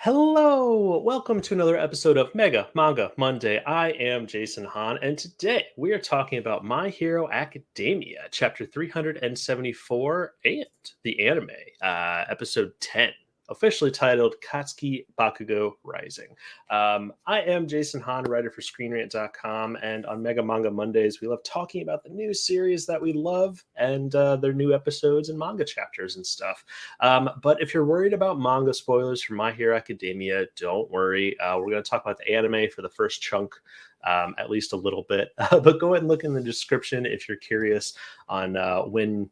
Hello, welcome to another episode of Mega Manga Monday. I am Jason Hahn, and today we are talking about My Hero Academia, chapter 374, and the anime, episode 10, officially titled Katsuki Bakugo Rising. I am Jason Hahn, writer for ScreenRant.com, and on Mega Manga Mondays, we love talking about the new series that we love and their new episodes and manga chapters and stuff. But if you're worried about manga spoilers for My Hero Academia, don't worry. We're going to talk about the anime for the first chunk, at least a little bit. But go ahead and look in the description if you're curious on when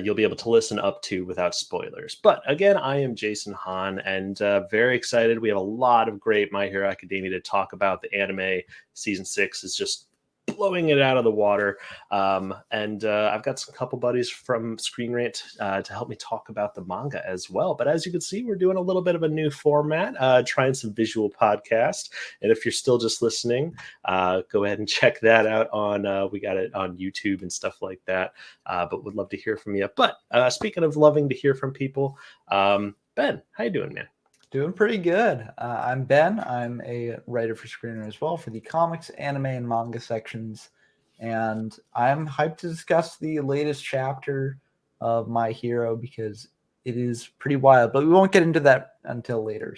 you'll be able to listen up to without spoilers. But again, I am Jason Hahn, and very excited. We have a lot of great My Hero Academia to talk about. The anime season 6 is just blowing it out of the water. And I've got some couple buddies from Screen Rant to help me talk about the manga as well. But as you can see, we're doing a little bit of a new format, trying some visual podcast. And if you're still just listening, go ahead and check that out on, we got it on YouTube and stuff like that. But would love to hear from you. But speaking of loving to hear from people, Ben, how you doing, man? Doing pretty good. I'm Ben. I'm a writer for Screener as well for the comics, anime, and manga sections. And I'm hyped to discuss the latest chapter of My Hero because it is pretty wild. But we won't get into that until later.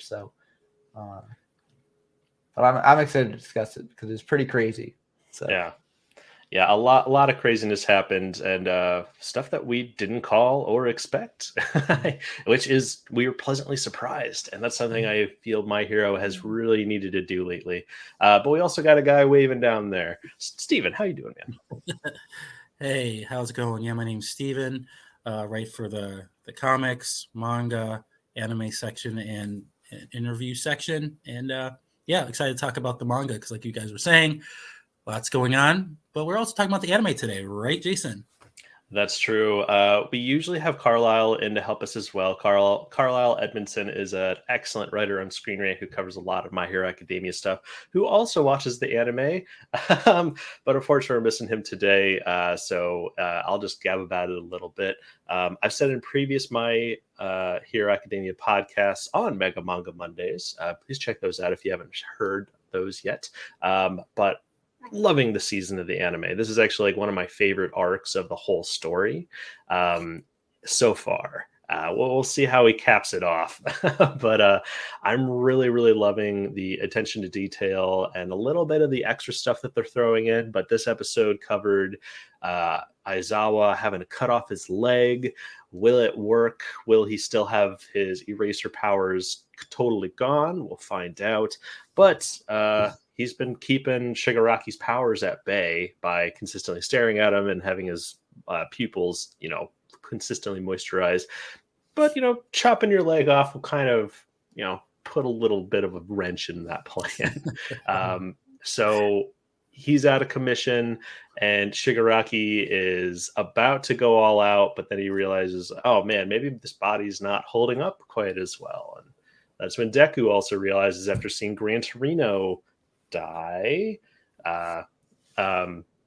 But I'm excited to discuss it because it's pretty crazy. So Yeah, a lot of craziness happened, and stuff that we didn't call or expect, which is we were pleasantly surprised, and that's something I feel My Hero has really needed to do lately. But we also got a guy waving down there. Steven, how you doing, man? Hey, how's it going? Yeah, my name's Steven. Write for the comics, manga, anime section, and interview section. And yeah, excited to talk about the manga because, like you guys were saying, lots going on. But we're also talking about the anime today, right, Jason? That's true. We usually have Carlisle in to help us as well. Carlisle Edmondson is an excellent writer on Screen Rant who covers a lot of My Hero Academia stuff, who also watches the anime. But unfortunately, we're missing him today. So I'll just gab about it a little bit. I've said in previous My Hero Academia podcasts on Mega Manga Mondays. Please check those out if you haven't heard those yet. But loving the season of the anime. This is actually like one of my favorite arcs of the whole story so far. We'll see how he caps it off. But I'm really loving the attention to detail and a little bit of the extra stuff that they're throwing in. But this episode covered Aizawa having to cut off his leg. Will it work? Will he still have his eraser powers totally gone? We'll find out. But he's been keeping Shigaraki's powers at bay by consistently staring at him and having his pupils, consistently moisturized. But, chopping your leg off will kind of, put a little bit of a wrench in that plan. So he's out of commission, and Shigaraki is about to go all out, but then he realizes, oh man, maybe this body's not holding up quite as well. And that's when Deku also realizes, after seeing Gran Torino die,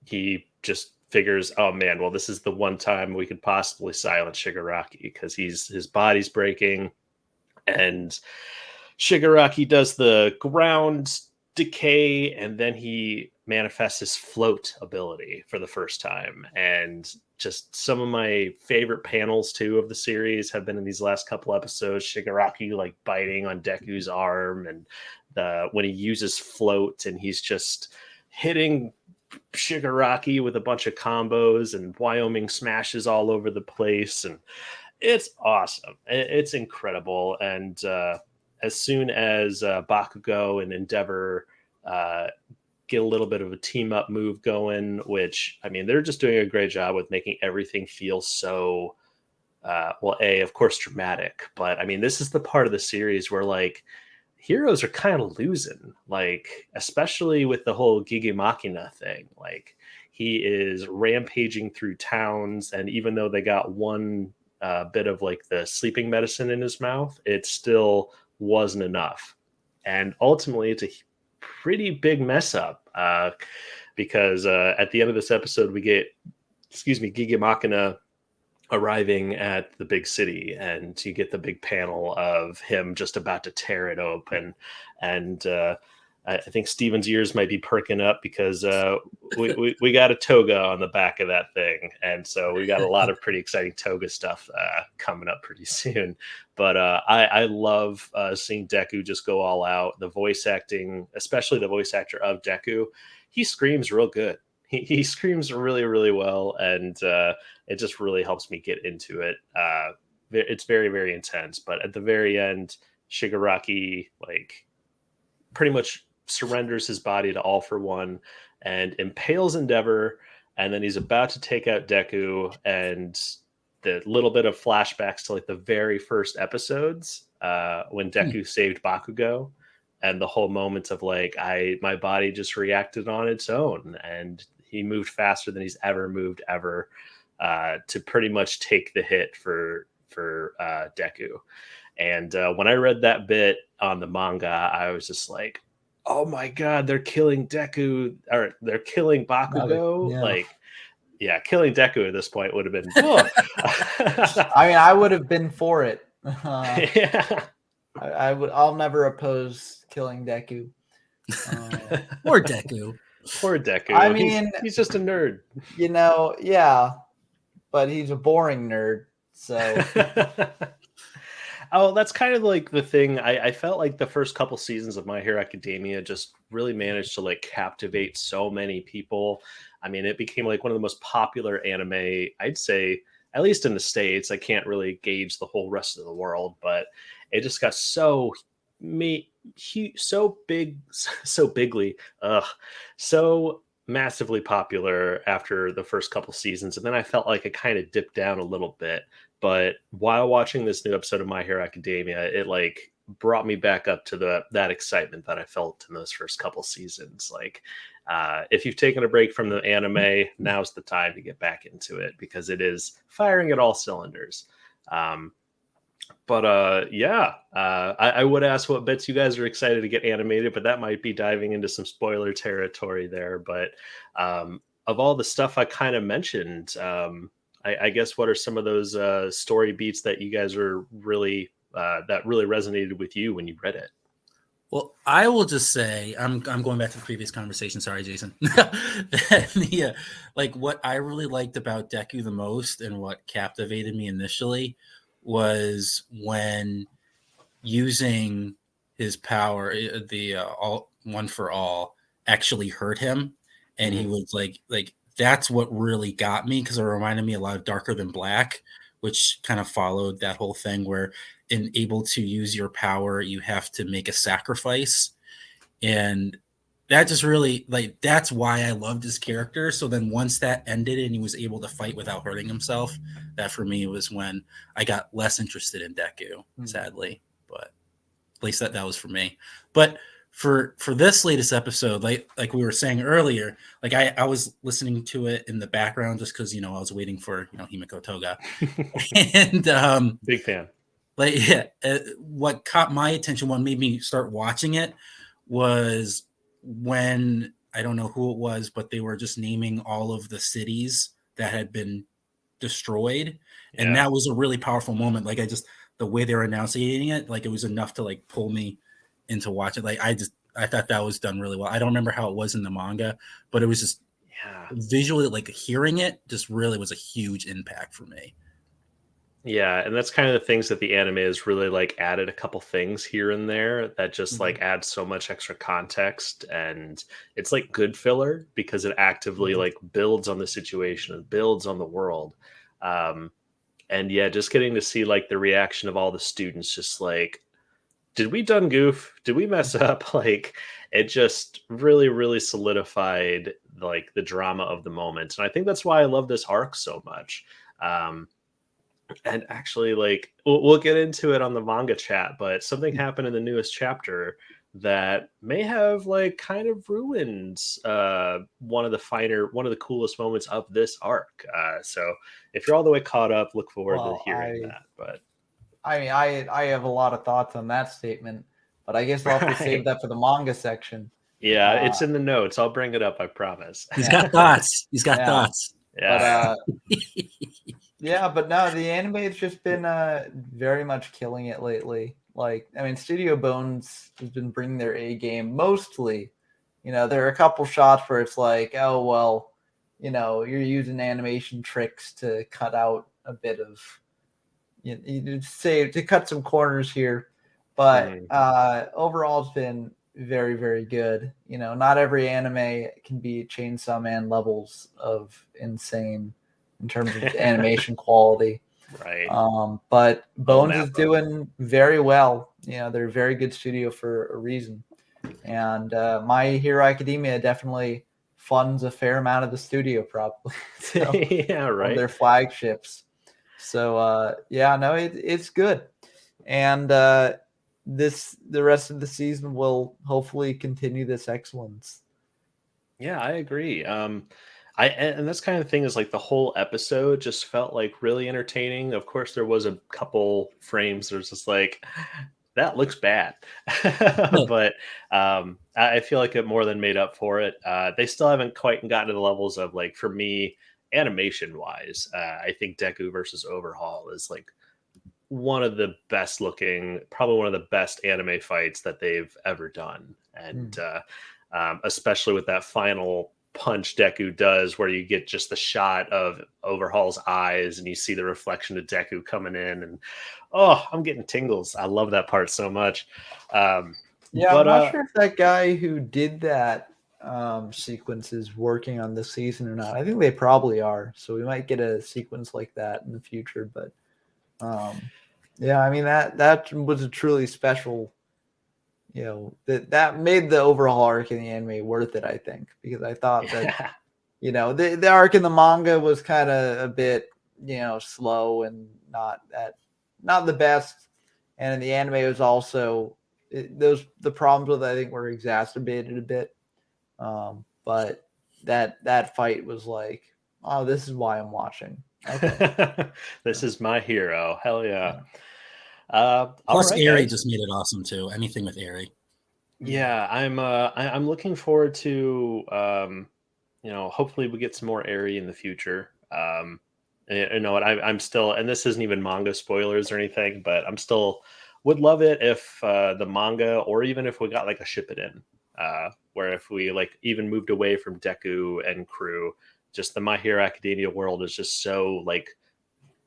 he just figures, oh man, well, this is the one time we could possibly silence Shigaraki because his body's breaking, and Shigaraki does the ground decay, and then he manifests his float ability for the first time. And just some of my favorite panels too of the series have been in these last couple episodes. Shigaraki like biting on Deku's arm, and when he uses float and he's just hitting Shigaraki with a bunch of combos and Wyoming smashes all over the place, and it's awesome. It's incredible. And as soon as Bakugo and Endeavor get a little bit of a team up move going, which, I mean, they're just doing a great job with making everything feel so, of course, dramatic. But I mean, this is the part of the series where like heroes are kind of losing, like, especially with the whole Gige Machina thing. Like, he is rampaging through towns, and even though they got one bit of like the sleeping medicine in his mouth, it still wasn't enough. And ultimately, it's a pretty big mess up because at the end of this episode, we get, Gige Machina arriving at the big city, and you get the big panel of him just about to tear it open, and I think Steven's ears might be perking up because we got a toga on the back of that thing, and so we got a lot of pretty exciting toga stuff coming up pretty soon. But I love seeing Deku just go all out. The voice acting, especially the voice actor of Deku, he screams real good. He screams really, really well, and it just really helps me get into it. It's very, very intense, but at the very end, Shigaraki like pretty much surrenders his body to All for One and impales Endeavor, and then he's about to take out Deku, and the little bit of flashbacks to like the very first episodes when Deku saved Bakugo, and the whole moment of like my body just reacted on its own, and he moved faster than he's ever moved ever to pretty much take the hit for Deku. And when I read that bit on the manga, I was just like, oh my god, they're killing Deku, or they're killing Bakugo. Yeah. Like, yeah, killing Deku at this point would have been. I mean, I would have been for it. Yeah. I'll never oppose killing Deku. Or Deku. Poor Deku. I mean, he's just a nerd. You know, yeah, but he's a boring nerd. So. Oh, that's kind of like the thing. I felt like the first couple seasons of My Hero Academia just really managed to like captivate so many people. I mean, it became like one of the most popular anime, I'd say, at least in the States. I can't really gauge the whole rest of the world, but it just got so so massively popular after the first couple seasons. And then I felt like it kind of dipped down a little bit. But while watching this new episode of My Hero Academia, it like brought me back up to that excitement that I felt in those first couple seasons. Like, if you've taken a break from the anime, now's the time to get back into it because it is firing at all cylinders. I would ask what bits you guys are excited to get animated, but that might be diving into some spoiler territory there. But of all the stuff I kind of mentioned, I guess what are some of those story beats that you guys are really that really resonated with you when you read it? Well, I will just say I'm going back to the previous conversation. Sorry, Jason. Like what I really liked about Deku the most and what captivated me initially was when using his power, the all one for all, actually hurt him, and he was like that's what really got me because it reminded me a lot of Darker Than Black, which kind of followed that whole thing where in able to use your power, you have to make a sacrifice. And that just really that's why I loved his character. So then once that ended and he was able to fight without hurting himself, that for me was when I got less interested in Deku, sadly. But at least that was for me. But for this latest episode, like we were saying earlier, like I was listening to it in the background just because I was waiting for Himiko Toga, and big fan. What caught my attention, what made me start watching it, was when I don't know who it was, but they were just naming all of the cities that had been destroyed, and that was a really powerful moment. Like the way they were announcing it, like it was enough to like pull me into watch it. Like I thought that was done really well. I don't remember how it was in the manga, but it was just visually, like hearing it just really was a huge impact for me. Yeah, and that's kind of the things that the anime has really like added a couple things here and there that just like adds so much extra context, and it's like good filler because it actively like builds on the situation and builds on the world. And yeah, just getting to see like the reaction of all the students, just like, did we done goof? Did we mess up? Like, it just really, really solidified like the drama of the moment. And I think that's why I love this arc so much. And actually, like, we'll get into it on the manga chat, but something happened in the newest chapter that may have like kind of ruined one of the coolest moments of this arc. So if you're all the way caught up, look forward to hearing that. But I mean, I have a lot of thoughts on that statement, but I guess I'll have to save that for the manga section. Yeah, it's in the notes. I'll bring it up, I promise. He's got thoughts. He's got thoughts. Yeah. Yeah, but no, the anime has just been very much killing it lately. Like, I mean, Studio Bones has been bringing their A game mostly. There are a couple shots where it's like, oh well, you're using animation tricks to cut out a bit of, you say to cut some corners here, but overall it's been very very good. Not every anime can be Chainsaw Man levels of insane in terms of animation quality. Right. But Bones Mappa. is doing very well. They're a very good studio for a reason. And My Hero Academia definitely funds a fair amount of the studio, probably. So, Yeah, of right. their flagships. So yeah, no, it's good. And the rest of the season will hopefully continue this excellence. Yeah, I agree. And that's kind of the thing is like the whole episode just felt like really entertaining. Of course, there was a couple frames there's just like that looks bad, but I feel like it more than made up for it. They still haven't quite gotten to the levels of like for me animation wise. I think Deku versus Overhaul is like one of the best looking, probably one of the best anime fights that they've ever done, and especially with that final punch Deku does, where you get just the shot of Overhaul's eyes and you see the reflection of Deku coming in, and oh, I'm getting tingles. I love that part so much. Yeah, But I'm not sure if that guy who did that sequence is working on this season or not. I think they probably are, so we might get a sequence like that in the future. But yeah, I mean that was a truly special. That made the overall arc in the anime worth it. I think because I thought that the arc in the manga was kind of a bit slow and not the best, and in the anime it was also the problems with it, I think were exacerbated a bit. But that fight was like, oh, this is why I'm watching. Okay. This is my hero. Hell yeah. All Plus, right, Airy guys. just made it awesome too. Anything with Airy. Yeah, I'm looking forward to hopefully we get some more Airy in the future. You know what, I'm still, and this isn't even manga spoilers or anything, but I'm still would love it if the manga, or even if we got like a ship it in, where if we like even moved away from Deku and crew, just the My Hero Academia world is just so like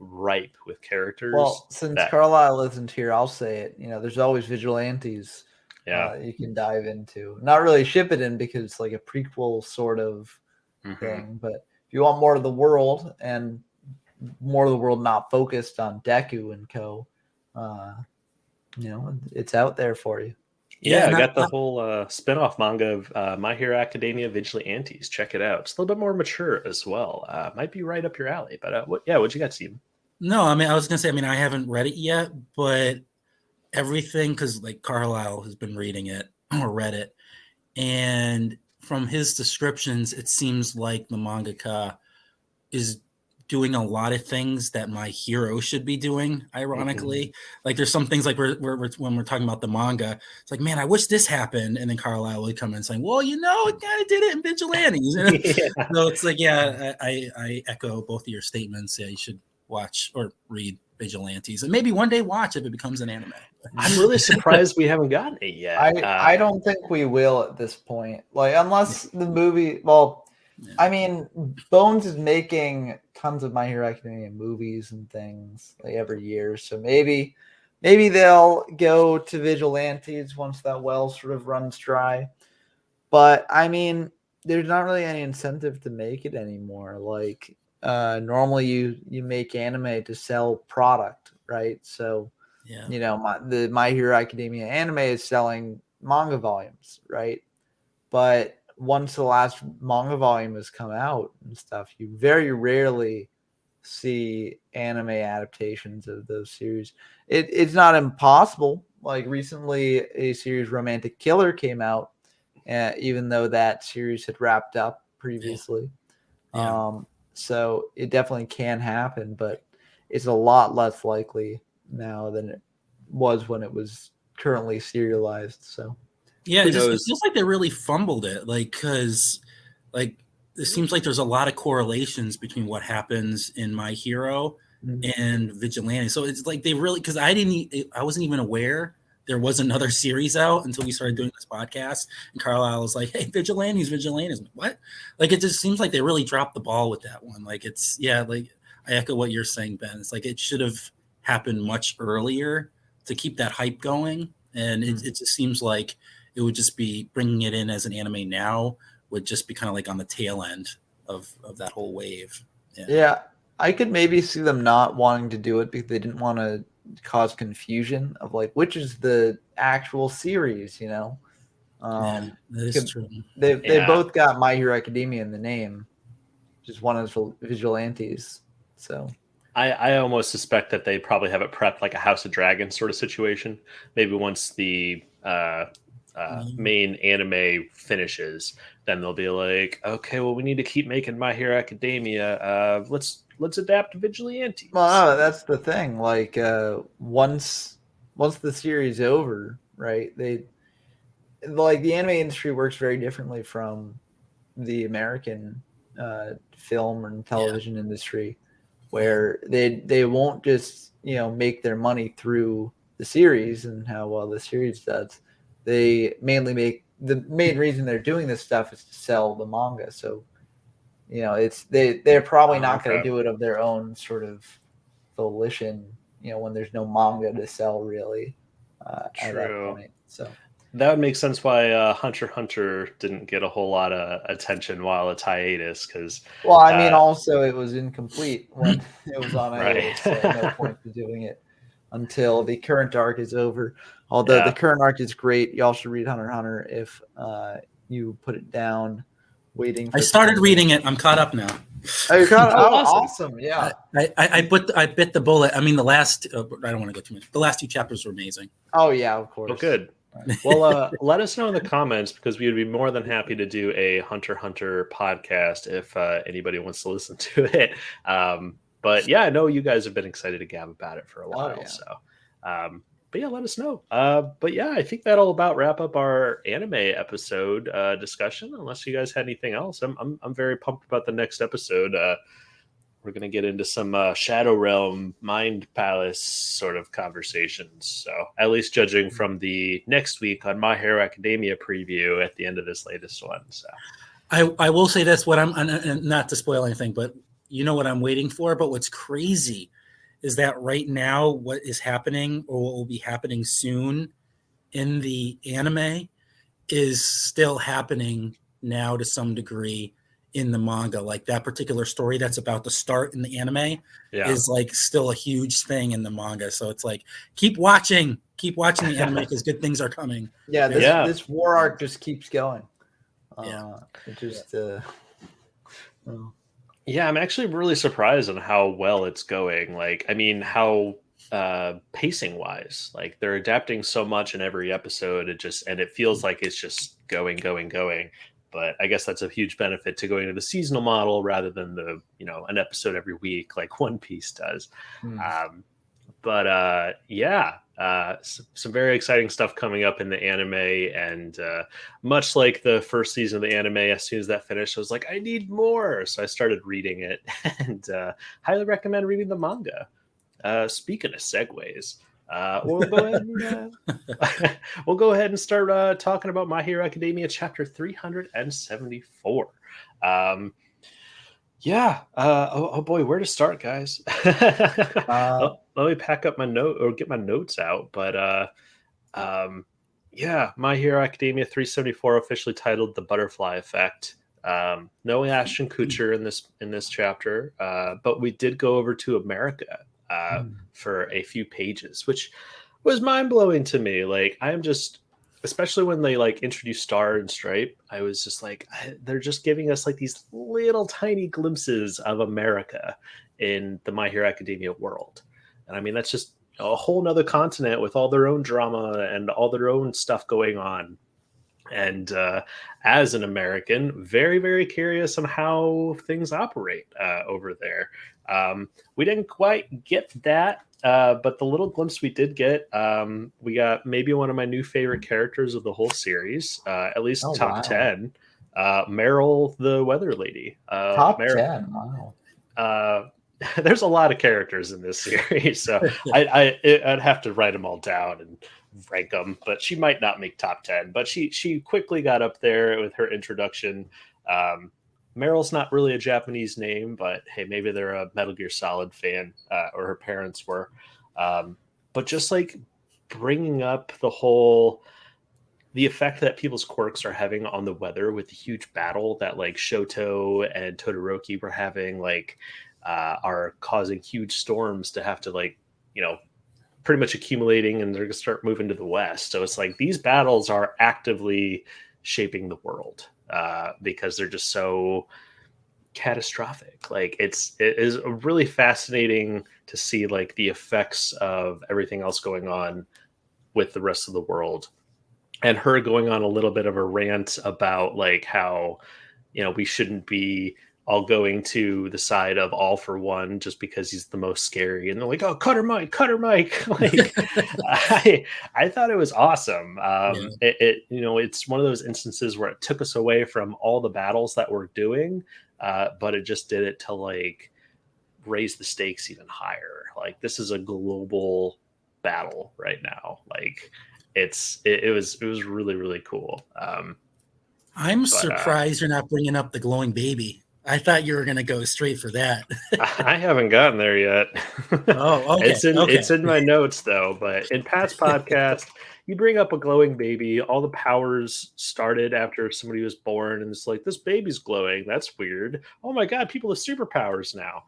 ripe with characters Well, since that Carlisle isn't here, I'll say it. There's always vigilantes yeah. you can dive into. Not really ship it in because it's like a prequel sort of Hmm. thing, but if you want more of the world and more of the world not focused on Deku and co, it's out there for you. Yeah, Yeah, I and got the whole spin-off manga of My Hero Academia Vigilantes. Check it out. It's a little bit more mature as well. Might be right up your alley. But what you got, Steve? no, I mean, I was gonna say, I mean, I haven't read it yet, but everything, because like Carlisle has been reading it or read it, and from his descriptions, it seems like the mangaka is doing a lot of things that my hero should be doing. Ironically, like there's some things like when we're talking about the manga, it's like, man, I wish this happened, and then Carlisle would come in saying, well, it kind of did it in Vigilantes. Yeah. So it's like, yeah, I echo both of your statements. Yeah, you should watch or read Vigilantes, and maybe one day watch if it becomes an anime. I'm really surprised we haven't gotten it yet. I don't think we will at this point. Like, unless the movie. Well, Yeah. I mean, Bones is making tons of My Hero Academia movies and things like every year, so maybe they'll go to Vigilantes once that well sort of runs dry. But I mean, there's not really any incentive to make it anymore. Like, normally you make anime to sell product, right? So Yeah. the My Hero Academia anime is selling manga volumes, right? But once the last manga volume has come out and stuff, you very rarely see anime adaptations of those series. It's not impossible. Like recently, a series Romantic Killer came out, even though that series had wrapped up previously. Yeah. So it definitely can happen, but it's a lot less likely now than it was when it was currently serialized. So Yeah, Who it knows? feels like they really fumbled it. Like, because, like, it seems like there's a lot of correlations between what happens in My Hero and Vigilante. So it's like they really, because I wasn't even aware there was another series out until we started doing this podcast. And Carlisle was like, "Hey, Vigilantes. I'm like, what?" Like, it just seems like they really dropped the ball with that one. Like, it's, yeah, like I echo what you're saying, Ben. It's like it should have happened much earlier to keep that hype going. And it just seems like it would just be bringing it in as an anime now would just be kind of like on the tail end of that whole wave. Yeah, I could maybe see them not wanting to do it because they didn't want to cause confusion of like which is the actual series, you know. Yeah, that is true. They both got My Hero Academia in the name, just one is Vigilantes. So I almost suspect that they probably have it prepped like a House of Dragons sort of situation. Maybe once the main anime finishes, then they'll be like, okay, well, we need to keep making My Hero Academia. Let's adapt to Vigilantes. Well, no, that's the thing. Like once the series is over, right? They like the anime industry works very differently from the American film and television industry, where they won't just make their money through the series and how well the series does. They mainly make the main reason they're doing this stuff is to sell the manga. So it's they're probably not going to do it of their own sort of volition. When there's no manga to sell really at that point. So. That would make sense why Hunter x Hunter didn't get a whole lot of attention while it's hiatus. Because, well, I mean, also it was incomplete when it was on hiatus, right. so no point to doing it until the current arc is over. Although the current arc is great, y'all should read Hunter x Hunter if you put it down. Waiting. I started reading it. I'm caught up now. Oh, you caught up? Awesome! Yeah. I bit the bullet. I mean, the last. I don't want to go too much. The last 2 chapters were amazing. Oh yeah, of course. Oh, good. Well, let us know in the comments because we would be more than happy to do a Hunter x Hunter podcast if anybody wants to listen to it. But yeah, I know you guys have been excited to gab about it for a while. Oh, yeah. So, but yeah, let us know. But yeah, I think that'll about wrap up our anime episode discussion. Unless you guys had anything else, I'm very pumped about the next episode. We're going to get into some Shadow Realm, Mind Palace sort of conversations. So, at least judging from the next week on My Hero Academia preview at the end of this latest one. So, I will say this: what I'm not to spoil anything, but you know what I'm waiting for. But what's crazy is that right now, what is happening or what will be happening soon in the anime is still happening now to some degree in the manga. Like that particular story that's about to start in the anime is like still a huge thing in the manga. So it's like keep watching the anime because good things are coming. Yeah, this war arc just keeps going. It just yeah, I'm actually really surprised on how well it's going. Like, I mean, how pacing wise, like they're adapting so much in every episode. It feels like it's just going. But I guess that's a huge benefit to going to the seasonal model rather than the, an episode every week like One Piece does. Some very exciting stuff coming up in the anime. And much like the first season of the anime, as soon as that finished, I was like, I need more. So I started reading it and highly recommend reading the manga. Speaking of segues, we'll go ahead and start talking about My Hero Academia chapter 374. Oh boy, where to start, guys? Let me pack up my note or get my notes out. But My Hero Academia 374, officially titled The Butterfly Effect. No Ashton Kutcher in this chapter, but we did go over to America for a few pages, which was mind-blowing to me. Like, I'm just, especially when they like introduced Star and Stripe, I was just like, they're just giving us like these little tiny glimpses of America in the My Hero Academia world. And I mean, that's just a whole nother continent with all their own drama and all their own stuff going on. And as an American, very, very curious on how things operate over there. We didn't quite get that, but the little glimpse we did get, we got maybe one of my new favorite characters of the whole series, at least top 10. Meryl, the weather lady. Top Meryl, 10. Wow. there's a lot of characters in this series, so I'd have to write them all down and rank them. But she might not make top 10. But she quickly got up there with her introduction. Meryl's not really a Japanese name, but hey, maybe they're a Metal Gear Solid fan, or her parents were. But just like bringing up the effect that people's quirks are having on the weather with the huge battle that like Shoto and Todoroki were having, like are causing huge storms to have to like, pretty much accumulating, and they're going to start moving to the west. So it's like these battles are actively shaping the world because they're just so catastrophic. Like it is really fascinating to see like the effects of everything else going on with the rest of the world, and her going on a little bit of a rant about like how we shouldn't be all going to the side of All for One just because he's the most scary, and they're like, oh, Cutter Mike. Like I thought it was awesome. It's one of those instances where it took us away from all the battles that we're doing, but it just did it to like raise the stakes even higher. Like this is a global battle right now. Like it was really, really cool. I'm surprised you're not bringing up the glowing baby. I thought you were going to go straight for that. I haven't gotten there yet. Oh, okay. It's in my notes though. But in Pat's podcast, you bring up a glowing baby. All the powers started after somebody was born, and it's like this baby's glowing. That's weird. Oh my god, people have superpowers now.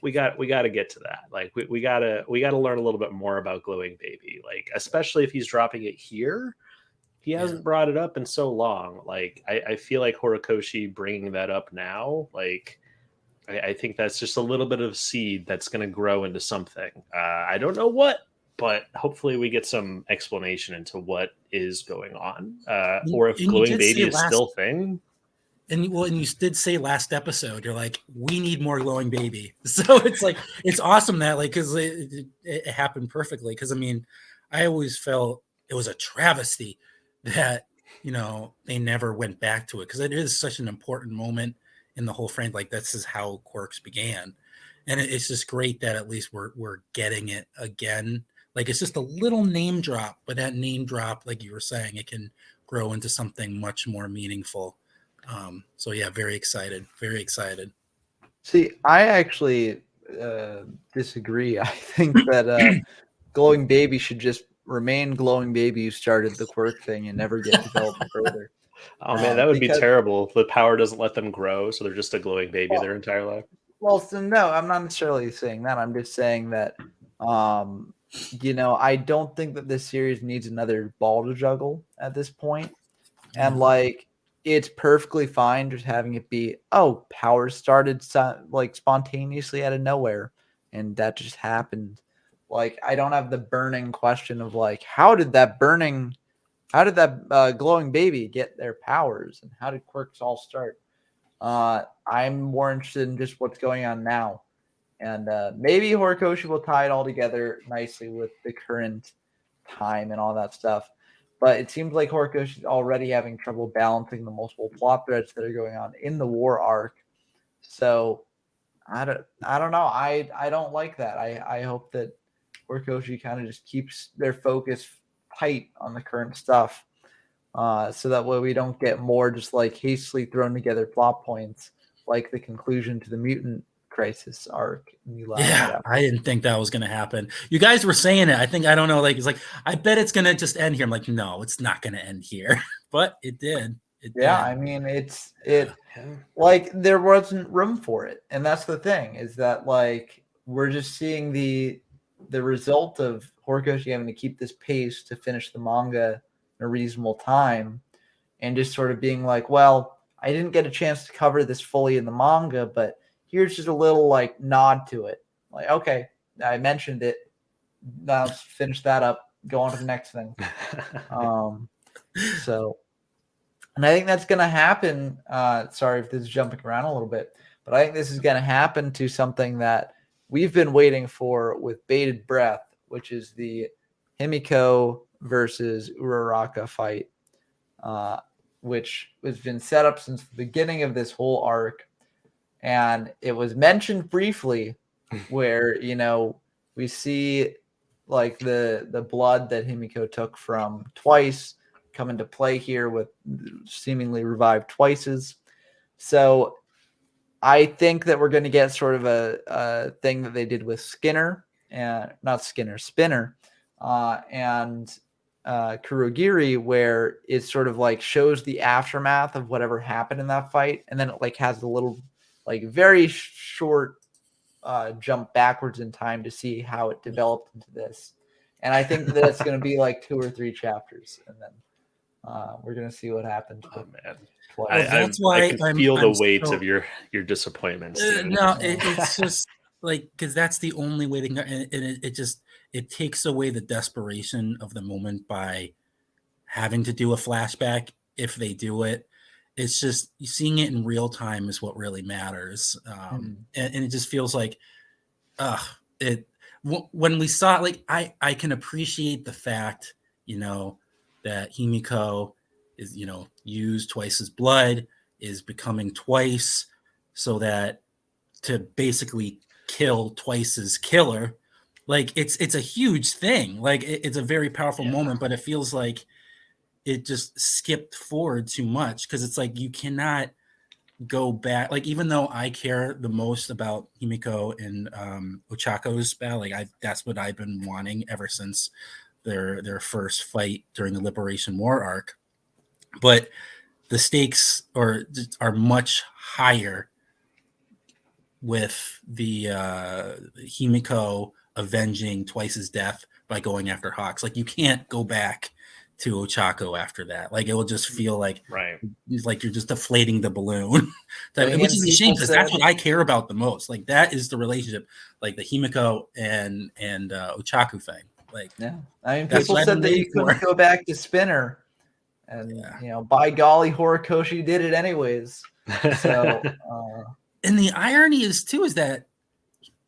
We got to get to that. Like we gotta learn a little bit more about glowing baby. Like especially if he's dropping it here. He hasn't brought it up in so long. Like I feel like Horikoshi bringing that up now, like I think that's just a little bit of a seed that's going to grow into something. I don't know what, but hopefully we get some explanation into what is going on, or if glowing baby is still a thing. And you did say last episode, you're like, we need more glowing baby. So it's like, it's awesome that like, cause it happened perfectly. Cause I mean, I always felt it was a travesty that, they never went back to it. Cause it is such an important moment in the whole frame. Like this is how quirks began. And it's just great that at least we're getting it again. Like it's just a little name drop, but that name drop, like you were saying, it can grow into something much more meaningful. So yeah, very excited. See, I actually disagree. I think that glowing baby should just remain glowing baby who started the quirk thing and never get developed further. Oh man, that would be terrible. The power doesn't let them grow, so they're just a glowing baby their entire life. Well, so no, I'm not necessarily saying that. I'm just saying that I don't think that this series needs another ball to juggle at this point. And like it's perfectly fine just having it be, oh, power started like spontaneously out of nowhere, and that just happened. Like I don't have the burning question of like, how did that glowing baby get their powers, and how did quirks all start? I'm more interested in just what's going on now, and maybe Horikoshi will tie it all together nicely with the current time and all that stuff. But it seems like Horikoshi is already having trouble balancing the multiple plot threads that are going on in the war arc. So I don't know. I don't like that. I hope that Horikoshi kind of just keeps their focus tight on the current stuff, so that way we don't get more just like hastily thrown together plot points like the conclusion to the mutant crisis arc. I didn't think that was going to happen. You guys were saying it. I don't know. Like, it's like, I bet it's going to just end here. I'm like, no, it's not going to end here, but it did. I mean, like there wasn't room for it. And that's the thing, is that like, we're just seeing the result of Horikoshi having to keep this pace to finish the manga in a reasonable time, and just sort of being like, well, I didn't get a chance to cover this fully in the manga, but here's just a little like nod to it. Like, okay, I mentioned it. Now let's finish that up. Go on to the next thing. So, and I think that's going to happen. Sorry if this is jumping around a little bit, but I think this is going to happen to something that we've been waiting for with bated breath, which is the Himiko versus Uraraka fight. which has been set up since the beginning of this whole arc. And it was mentioned briefly where, we see like the blood that Himiko took from Twice come into play here with seemingly revived Twices. So I think that we're going to get sort of a thing that they did with Spinner, and Kurogiri, where it sort of like shows the aftermath of whatever happened in that fight, and then it like has a little like very short jump backwards in time to see how it developed into this. And I think that it's going to be like 2 or 3 chapters, and then we're going to see what happens. Oh man, that's why I can feel the weight so, of your disappointment, Steven. No, it's just like, because that's the only way to go, and it takes away the desperation of the moment by having to do a flashback. If they do it, it's just seeing it in real time is what really matters. And it just feels like, when we saw it, like I can appreciate the fact, that Himiko is, used Twice's blood, is becoming Twice, so that to basically kill Twice's killer. Like it's a huge thing. Like it's a very powerful moment, but it feels like it just skipped forward too much, because it's like you cannot go back. Like, even though I care the most about Himiko and Ochako's battle, like that's what I've been wanting ever since their first fight during the Liberation War arc. But the stakes are much higher with the Himiko avenging Twice's death by going after Hawks. Like, you can't go back to Ochako after that. Like, it will just feel like like you're just deflating the balloon, which is a shame, because that's what I care about the most. Like, that is the relationship, like the Himiko and Ochako thing. Like, yeah, I mean, people said that you couldn't go back to Spinner, and by golly, Horikoshi did it anyways. So, and the irony is that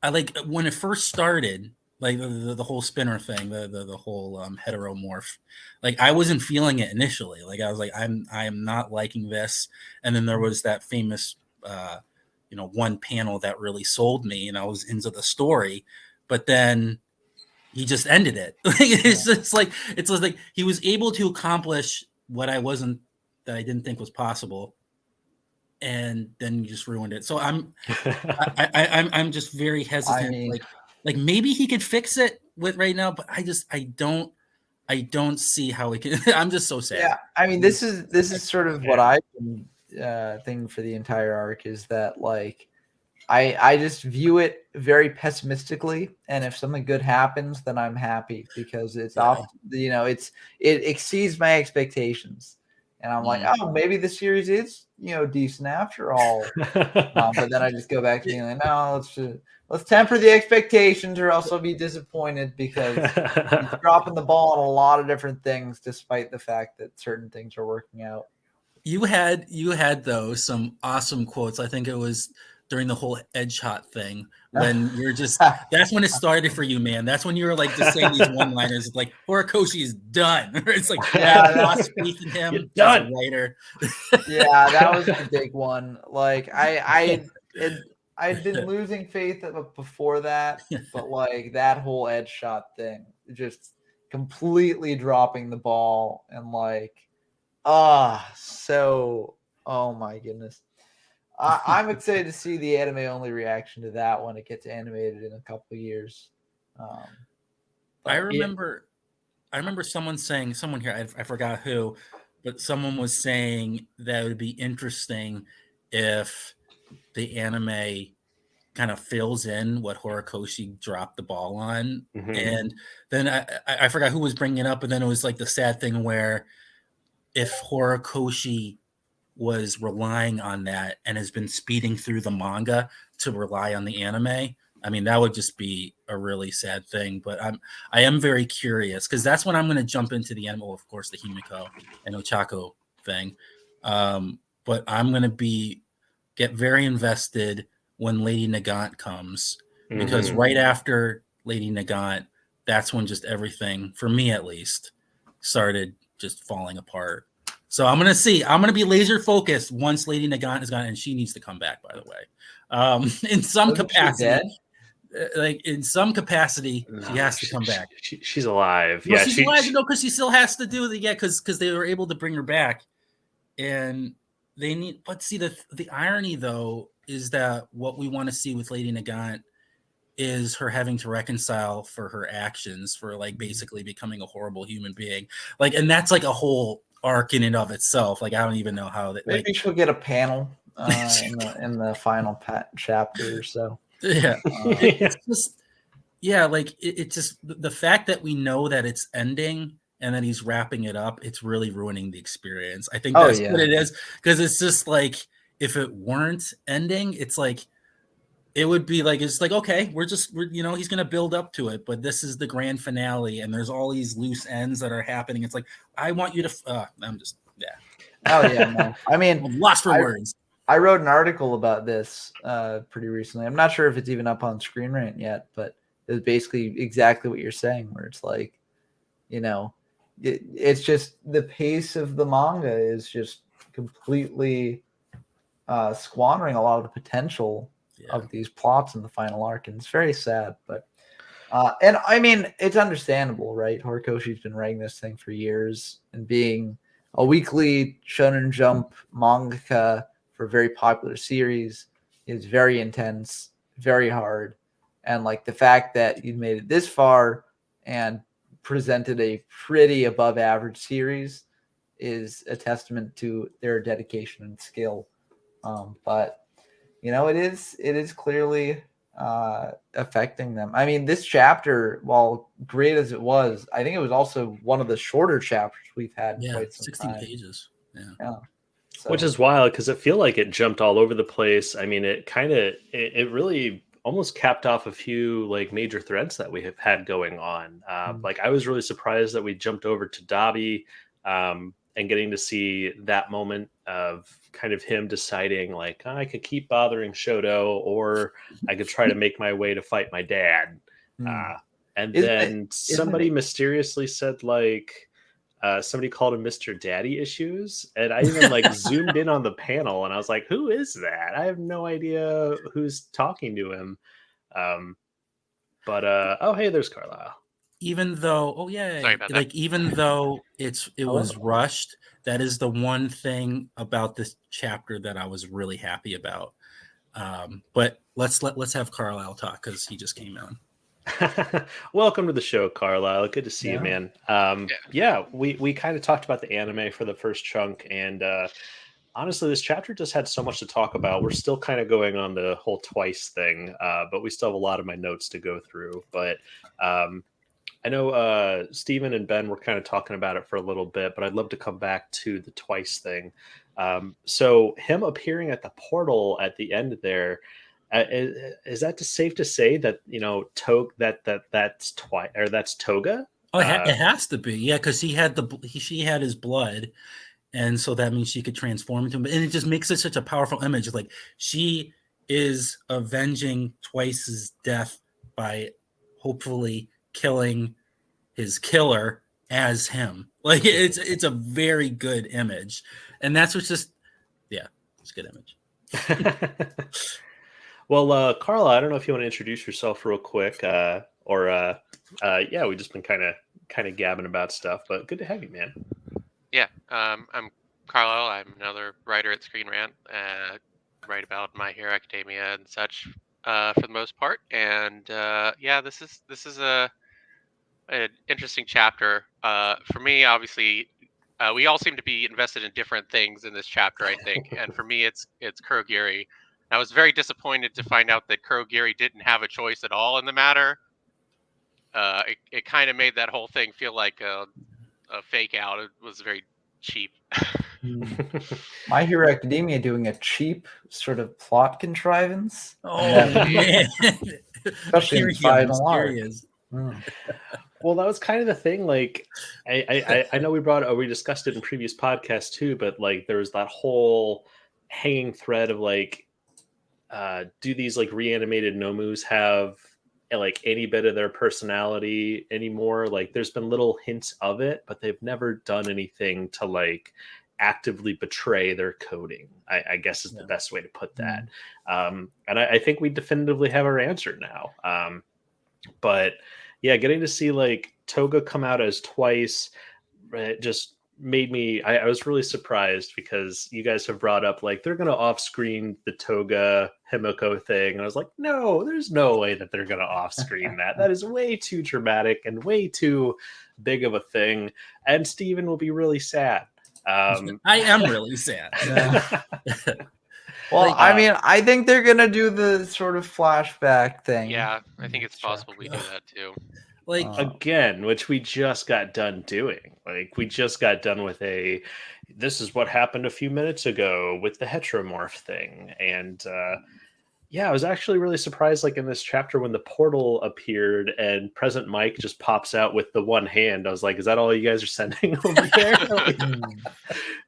I like when it first started, like the whole Spinner thing, the whole heteromorph. Like, I wasn't feeling it initially. Like, I was like, I am not liking this. And then there was that famous, one panel that really sold me, and I was into the story. But then he just ended it. It's like he was able to accomplish what I didn't think was possible, and then you just ruined it. So I'm just very hesitant. I mean, like maybe he could fix it with right now, but I don't see how he can. I'm just so sad. Yeah, I mean, this is sort of what I've been thinking for the entire arc, is that like I just view it very pessimistically, and if something good happens, then I'm happy, because it's it exceeds my expectations, and I'm like, oh, maybe the series is decent after all. But then I just go back to being like, no, let's temper the expectations, or else I'll be disappointed, because he's dropping the ball on a lot of different things, despite the fact that certain things are working out. You had though some awesome quotes. I think it was during the whole Edge Hot thing, when you're just, that's when it started for you, man. That's when you were like just saying these one-liners like, Horikoshi is done. It's like, I lost faith in him as a writer. Yeah, that was a big one. Like, I'd been losing faith before that, but like that whole Edge Shot thing, just completely dropping the ball, and like, oh my goodness. I'm excited to see the anime only reaction to that when it gets animated in a couple of years. I remember someone here, I forgot who, but someone was saying that it would be interesting if the anime kind of fills in what Horikoshi dropped the ball on. Mm-hmm. And then I forgot who was bringing it up, and then it was like the sad thing where if Horikoshi was relying on that and has been speeding through the manga to rely on the anime, I mean, that would just be a really sad thing. But I am very curious, because that's when I'm going to jump into the anime, of course, the Himiko and Ochako thing. But I'm going to get very invested when Lady Nagant comes, because right after Lady Nagant, that's when just everything, for me at least, started just falling apart. So I'm gonna be laser focused once Lady Nagant is gone, and she needs to come back, by the way. In some Wasn't she capacity, dead? like in some capacity, No, she has to come back. She's alive. No, Yeah, she's alive. No, because she still has to do the because they were able to bring her back, and they need. But see, the irony though is that what we want to see with Lady Nagant is her having to reconcile for her actions, for like basically becoming a horrible human being, like, and that's like a whole arc in and of itself. Like, I don't even know how that. Maybe Like, she'll get a panel in the final chapter or so. yeah, Yeah. it's just like it just the fact that we know that it's ending and then he's wrapping it up, it's really ruining the experience. I think Oh, that's yeah. what it is, because it's just like if it weren't ending, it's like it would be like it's like okay, we're he's gonna build up to it, but this is the grand finale, and there's all these loose ends that are happening. It's like I want you to. I'm just Oh yeah, no. I mean, I'm lost for words. I wrote an article about this pretty recently. I'm not sure if it's even up on Screen Rant yet, but it's basically exactly what you're saying, where it's like, it's just the pace of the manga is just completely squandering a lot of the potential of these plots in the final arc, and it's very sad. But and I mean, it's understandable, right? Horikoshi's been writing this thing for years, and being a weekly Shonen Jump mangaka for a very popular series is very intense, very hard, and like the fact that you made it this far and presented a pretty above average series is a testament to their dedication and skill. But it is clearly affecting them. I mean, this chapter, while great as it was, I think it was also one of the shorter chapters we've had in quite some 16 time. pages. Yeah. So, Which is wild because it feel like it jumped all over the place. I mean, it really almost capped off a few like major threads that we have had going on. Like I was really surprised that we jumped over to Dabi, and getting to see that moment of kind of him deciding like I could keep bothering Shoto or I could try to make my way to fight my dad. And then somebody mysteriously said like somebody called him Mr. Daddy Issues, and I even like zoomed in on the panel, and I was like, "Who is that?" I have no idea who's talking to him. But oh, hey, there's Carlisle. Even though, Sorry about that. like even though it was rushed, that is the one thing about this chapter that I was really happy about. But let's have Carlisle talk because he just came on. Welcome to the show, Carlisle. Good to see you, man. We kind of talked about the anime for the first chunk, and honestly, this chapter just had so much to talk about. We're still kind of going on the whole twice thing, but we still have a lot of my notes to go through. But I know Steven and Ben were kind of talking about it for a little bit, but I'd love to come back to the twice thing. So him appearing at the portal at the end there. Is that safe to say that that's twice or that's Toga? Oh, it has to be, yeah, because she had his blood, and so that means she could transform into him, and it just makes it such a powerful image. Like she is avenging Twice's death by hopefully killing his killer as him. Like it's a very good image, and that's what's just it's a good image. Well, Carla, I don't know if you want to introduce yourself real quick, we've just been kind of gabbing about stuff, but good to have you, man. Yeah, I'm Carlisle. I'm another writer at Screen Rant. Write about My Hero Academia and such for the most part. And this is an interesting chapter. For me, obviously, we all seem to be invested in different things in this chapter, I think. And for me, it's Kurogiri. I was very disappointed to find out that Kurogiri didn't have a choice at all in the matter. It kind of made that whole thing feel like a fake out. It was very cheap. My Hero Academia doing a cheap sort of plot contrivance. Oh man, especially in final arc. Well, that was kind of the thing. Like, I know we discussed it in previous podcasts too, but like there was that whole hanging thread of like, do these like reanimated Nomus have like any bit of their personality anymore? Like, there's been little hints of it, but they've never done anything to like actively betray their coding, I guess is the best way to put that. And I think we definitively have our answer now. But yeah, getting to see like Toga come out as Twice, it just made me I was really surprised, because you guys have brought up like they're gonna off screen the Toga Himiko thing, and I was like, no, there's no way that they're gonna off screen that is way too dramatic and way too big of a thing, and Steven will be really sad. I am really sad. Well, I mean, I think they're gonna do the sort of flashback thing. Yeah, I think it's possible we do that too. Like again, which we just got done doing. Like we just got done with this is what happened a few minutes ago with the heteromorph thing. And yeah, I was actually really surprised, like in this chapter when the portal appeared and Present Mike just pops out with the one hand. I was like, is that all you guys are sending over there? Like,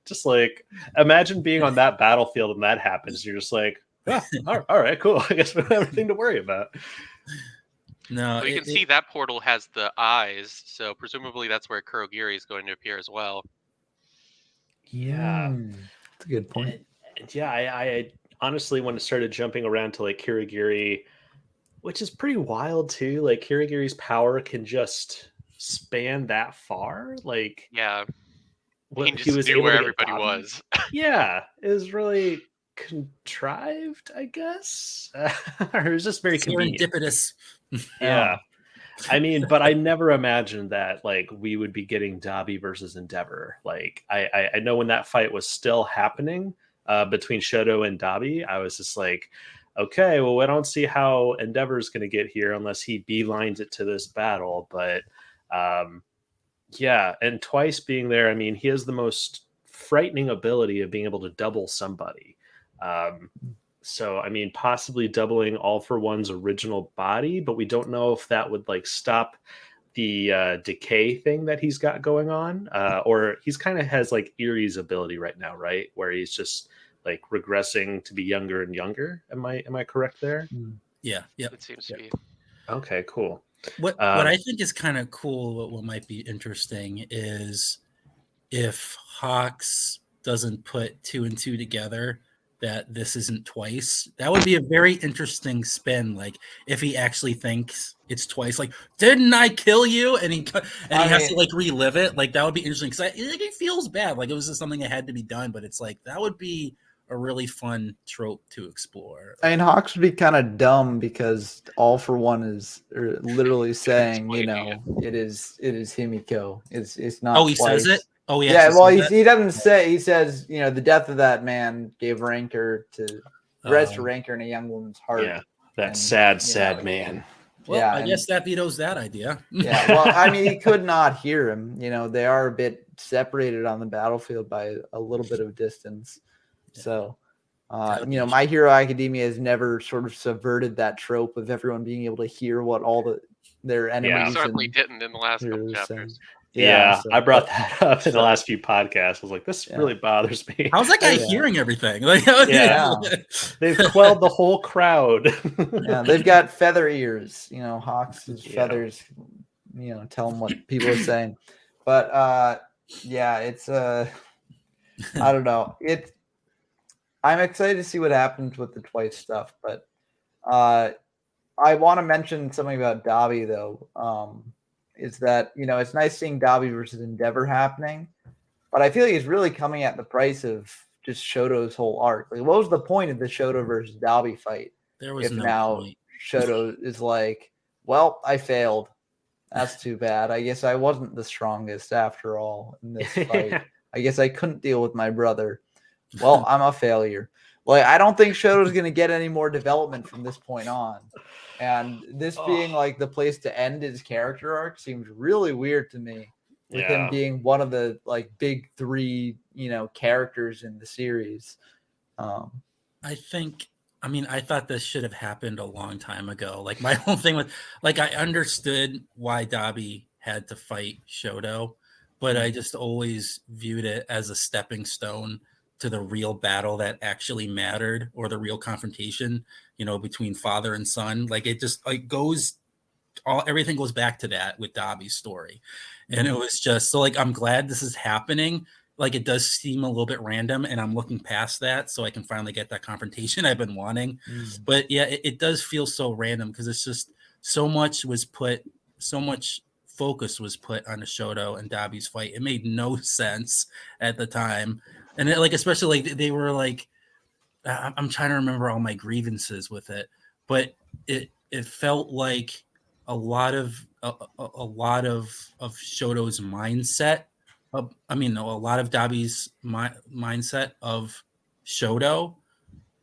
just like, imagine being on that battlefield and that happens. You're just like, oh, all right, cool. I guess we don't have anything to worry about. No, we can see that portal has the eyes, so presumably that's where Kurogiri is going to appear as well. Yeah, that's a good point. And yeah, I honestly, when it started jumping around to like Kurogiri, which is pretty wild too. Like Kurogiri's power can just span that far. Like, yeah, what he was knew where everybody was. Yeah, it was really contrived, I guess, or it was just very serendipitous. Yeah, I mean, but I never imagined that like we would be getting Dabi versus Endeavor. Like, I know when that fight was still happening between Shoto and Dabi, I was just like, okay, well, I don't see how Endeavor is going to get here unless he beelines it to this battle. But yeah, and Twice being there, I mean, he has the most frightening ability of being able to double somebody. So, I mean, possibly doubling All for One's original body, but we don't know if that would like stop the decay thing that he's got going on, or he's kind of has like Erie's ability right now, right? Where he's just like regressing to be younger and younger. Am I correct there? Yeah. It seems to be. Okay, cool. What I think is kind of cool, what might be interesting is if Hawks doesn't put 2 and 2 together, that this isn't Twice. That would be a very interesting spin. Like if he actually thinks it's Twice, like, didn't I kill you? And he has to like relive it. Like that would be interesting, because it feels bad. Like it was just something that had to be done, but it's like that would be a really fun trope to explore. I mean, Hawks would be kind of dumb, because All for One is literally saying, you know, it is Himiko. It's not. Oh, he Twice. says it. Oh, yeah. Well, he doesn't say. He says, you know, the death of that man gave rancor to rancor in a young woman's heart. Yeah, that sad man. Well, yeah, I guess that vetoes that idea. Yeah. Well, I mean, he could not hear him. You know, they are a bit separated on the battlefield by a little bit of distance. So, you know, My Hero Academia has never sort of subverted that trope of everyone being able to hear what all their enemies. Yeah, certainly didn't in the last couple chapters. Yeah, so, I brought that up in the last few podcasts. I was like, this really bothers me. How's that guy hearing everything? Like, they've quelled the whole crowd. Yeah, they've got feather ears. You know, Hawks' feathers. You know, tell them what people are saying. But yeah, it's I don't know. I'm excited to see what happens with the Twice stuff, but I want to mention something about Dabi though. Is that, you know, it's nice seeing Dabi versus Endeavor happening, but I feel like he's really coming at the price of just Shoto's whole arc. Like, what was the point of the Shoto versus Dabi fight? There was no point. Shoto is like, well, I failed. That's too bad. I guess I wasn't the strongest after all in this fight. I guess I couldn't deal with my brother. Well, I'm a failure. Like, I don't think Shoto's going to get any more development from this point on. And this being like the place to end his character arc seems really weird to me. With him being one of the like big 3, you know, characters in the series. I thought this should have happened a long time ago. Like my whole thing with, like, I understood why Dabi had to fight Shoto, but I just always viewed it as a stepping stone to the real battle that actually mattered, or the real confrontation, you know, between father and son. Like it just like everything goes back to that with Dabi's story. And it was just so like, I'm glad this is happening. like it does seem a little bit random, and I'm looking past that so I can finally get that confrontation I've been wanting. But yeah, it does feel so random because it's just so much focus was put on the Shoto and Dabi's fight. It made no sense at the time, and like especially like they were like, I'm trying to remember all my grievances with it, but it felt like a lot of Shoto's mindset. I mean, no, a lot of Dabi's mindset of Shoto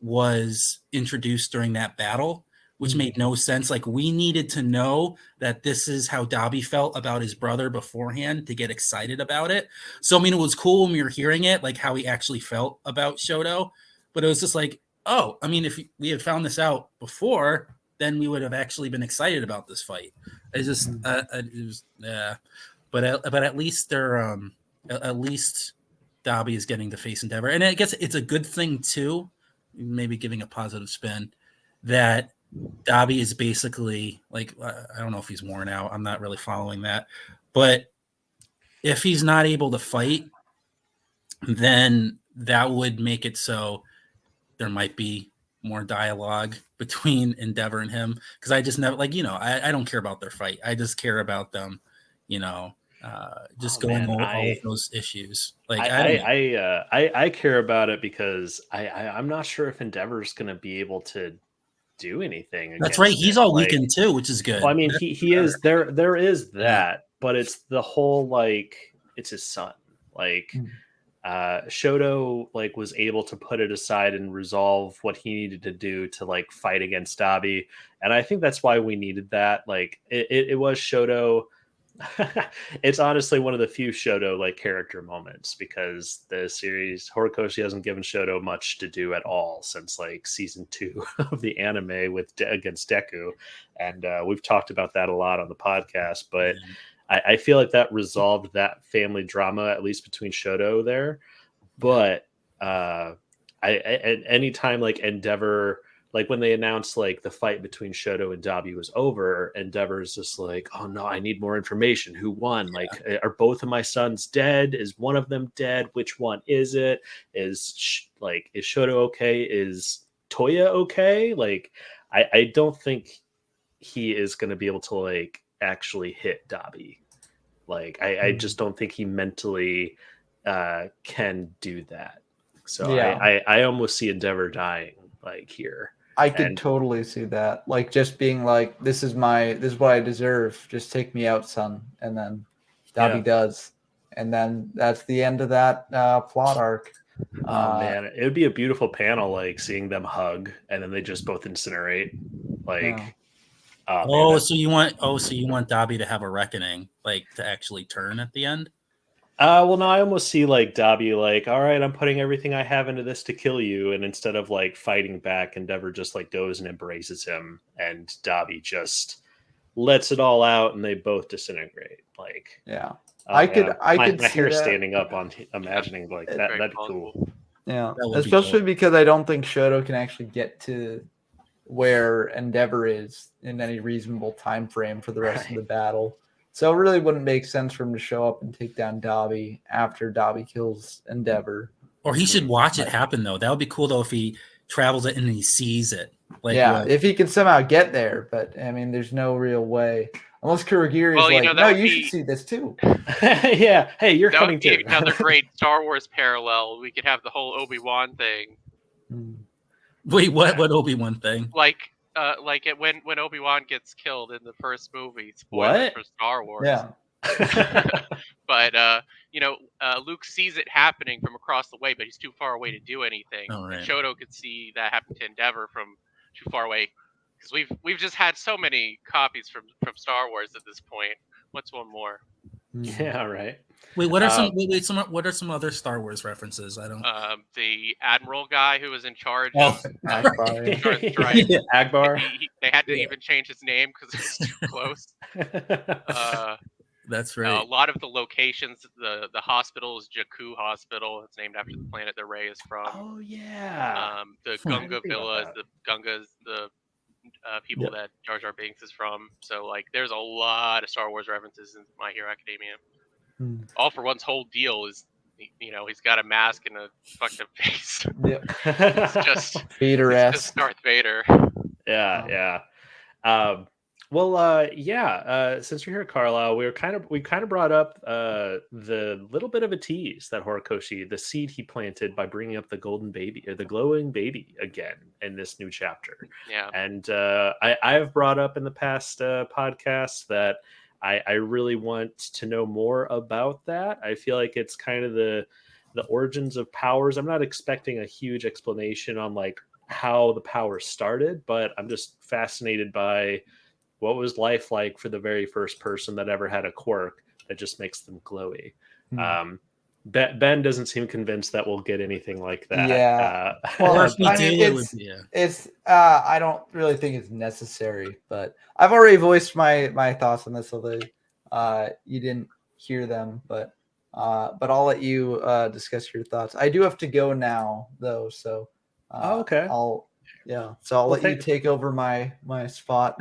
was introduced during that battle, which made no sense. Like we needed to know that this is how Dabi felt about his brother beforehand to get excited about it. So I mean, it was cool when we were hearing it, like how he actually felt about Shoto, but it was just like, oh, I mean, if we had found this out before, then we would have actually been excited about this fight. It's just, it was, but at least they're, at least Dabi is getting to face Endeavor, and I guess it's a good thing too. Maybe giving a positive spin that Dabi is basically like, I don't know if he's worn out. I'm not really following that, but if he's not able to fight, then that would make it so there might be more dialogue between Endeavor and him. Cause I just never I don't care about their fight. I just care about them, just going over all of those issues. Like I care about it because I'm not sure if Endeavor's going to be able to do anything. That's right. He's all like, weakened too, which is good. Well, I mean, he is there. There is that, but it's the whole like it's his son. Like Shoto like was able to put it aside and resolve what he needed to do to like fight against Dabi, and I think that's why we needed that. Like it was Shoto. It's honestly one of the few Shoto like character moments because the series Horikoshi hasn't given Shoto much to do at all since like season 2 of the anime with against Deku, and we've talked about that a lot on the podcast. But I feel like that resolved that family drama at least between Shoto there. But anytime like Endeavor. Like when they announced like the fight between Shoto and Dabi was over, Endeavor is just like, oh no, I need more information. Who won? Like, are both of my sons dead? Is one of them dead? Which one is it? Is Shoto okay? Is Toya okay? Like, I don't think he is going to be able to like actually hit Dabi. Like, I just don't think he mentally can do that. So I almost see Endeavor dying like here. I could totally see that. Like just being like, this is what I deserve. Just take me out, son. And then Dabi does. And then that's the end of that plot arc. Oh man, it would be a beautiful panel, like seeing them hug and then they just both incinerate. Like so you want Dabi to have a reckoning, like to actually turn at the end? Well, no, I almost see like Dabi like, all right, I'm putting everything I have into this to kill you, and instead of like fighting back, Endeavor just like goes and embraces him, and Dabi just lets it all out, and they both disintegrate. Like, I could my see hair that. standing up on imagining like that. That'd be cool. Yeah, especially because I don't think Shoto can actually get to where Endeavor is in any reasonable time frame for the rest of the battle. So it really wouldn't make sense for him to show up and take down Dabi after Dabi kills Endeavor. Or he should watch it happen, though. That would be cool, though, if he travels it and he sees it. Like, if he can somehow get there. But, I mean, there's no real way. Unless Kurogiri is like, no, you should see this, too. Yeah. Hey, you're coming too. Another great Star Wars parallel. We could have the whole Obi-Wan thing. Wait, what Obi-Wan thing? Like when Obi-Wan gets killed in the first movie. Spoilers for Star Wars. Yeah. But Luke sees it happening from across the way, but he's too far away to do anything. Oh, right. And Shoto could see that happen to Endeavor from too far away. Because we've just had so many copies from Star Wars at this point. What's one more? Yeah, right. Wait, what are some other Star Wars references? I don't. The Admiral guy who was in charge of Agbar. Agbar. They had to even change his name because it was too close. That's right. A lot of the locations, the hospital is Jakku Hospital. It's named after the planet the Rey is from. Oh yeah. The Gunga Villa is the Gungas, the people that Jar Jar Binks is from. So like, there's a lot of Star Wars references in My Hero Academia. All for One's whole deal is he's got a mask and a fucked up face. Yep. It's just Vader-esque. Darth Vader. Yeah. Since you're here, Carlisle, we kind of brought up the little bit of a tease that Horikoshi, the seed he planted by bringing up the golden baby or the glowing baby again in this new chapter. Yeah. And I have brought up in the past podcasts that I really want to know more about that. I feel like it's kind of the origins of powers. I'm not expecting a huge explanation on like how the power started, but I'm just fascinated by what was life like for the very first person that ever had a quirk that just makes them glowy. Ben doesn't seem convinced that we'll get anything like that. Yeah. Or Well, if we I mean, did, it would be it's I don't really think it's necessary, but I've already voiced my thoughts on this, although you didn't hear them, but I'll let you discuss your thoughts. I do have to go now though, so okay. I'll let you take over my spot.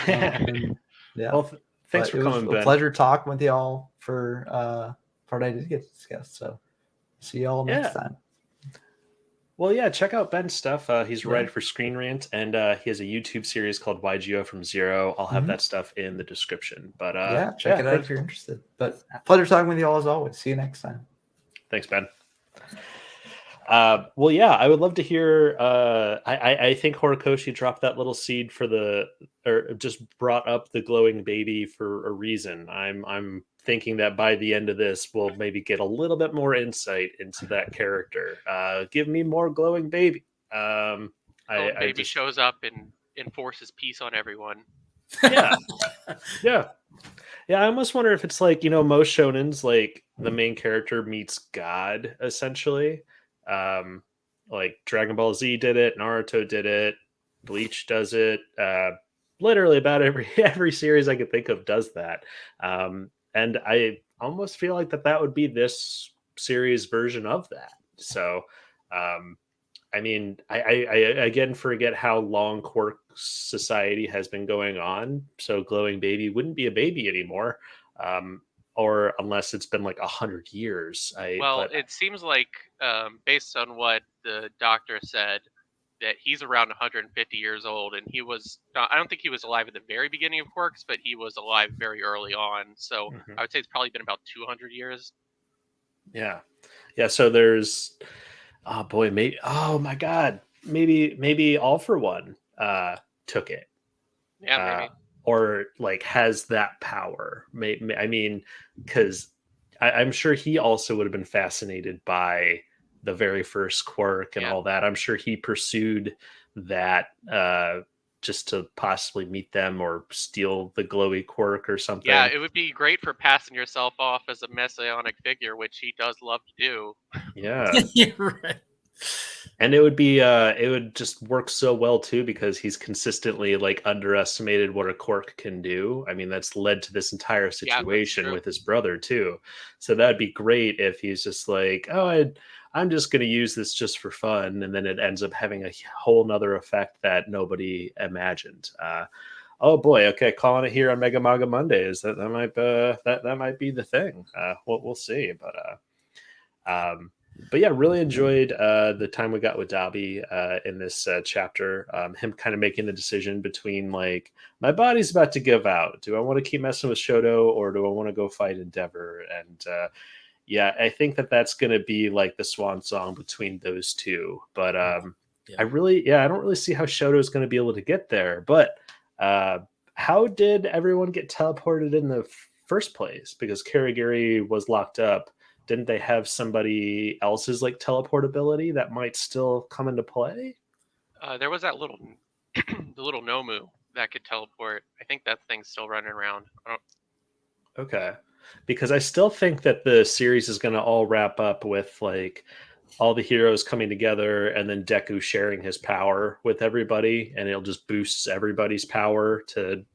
And, yeah. Well, thanks for coming, Ben. It was a pleasure talking with y'all for part I did get to discuss. So see y'all next time. Well, yeah, check out Ben's stuff. He's a writer for Screen Rant, and he has a YouTube series called YGO from Zero. I'll have that stuff in the description. But check it out if you're interested. But pleasure talking with you all as always. See you next time. Thanks, Ben. Well, yeah, I would love to hear. I think Horikoshi dropped that little seed or just brought up the glowing baby for a reason. I'm thinking that by the end of this, we'll maybe get a little bit more insight into that character. Give me more glowing baby. Baby shows up and enforces peace on everyone. Yeah, yeah. I almost wonder if it's like most shonens, like the main character meets God essentially. Like Dragon Ball Z did it, Naruto did it, Bleach does it. Literally about every series I could think of does that. And I almost feel like that would be this series version of that. So, I mean, I again forget how long Quark society has been going on. So glowing baby wouldn't be a baby anymore. Or unless it's been like 100 years. It seems like, based on what the doctor said, that he's around 150 years old, and he was. I don't think he was alive at the very beginning of Quarks, but he was alive very early on. So I would say it's probably been about 200 years. Yeah. So there's, oh boy, maybe. Oh my God, maybe All for One took it. Yeah, maybe. Or like has that power. I mean, because I'm sure he also would have been fascinated by the very first quirk and all that. I'm sure he pursued that just to possibly meet them or steal the glowy quirk or something. Yeah, it would be great for passing yourself off as a messianic figure, which he does love to do. Yeah. You're right. And it would be it would just work so well too, because he's consistently like underestimated what a quirk can do. I mean, that's led to this entire situation with his brother too. So that'd be great if he's just like, oh, I'm just going to use this just for fun, and then it ends up having a whole nother effect that nobody imagined. Oh boy, okay, calling it here on Mega Manga Mondays. That might be the thing. We'll see, but yeah, really enjoyed the time we got with Dabi in this chapter. Him kind of making the decision between like, my body's about to give out. Do I want to keep messing with Shoto, or do I want to go fight Endeavor? And yeah, I think that's going to be like the swan song between those two. But I don't really see how Shoto is going to be able to get there. But how did everyone get teleported in the first place? Because Karagiri was locked up. Didn't they have somebody else's like teleportability that might still come into play? There was that little the little Nomu that could teleport. I think that thing's still running around. Okay. Because I still think that the series is going to all wrap up with like all the heroes coming together and then Deku sharing his power with everybody, and it'll just boost everybody's power to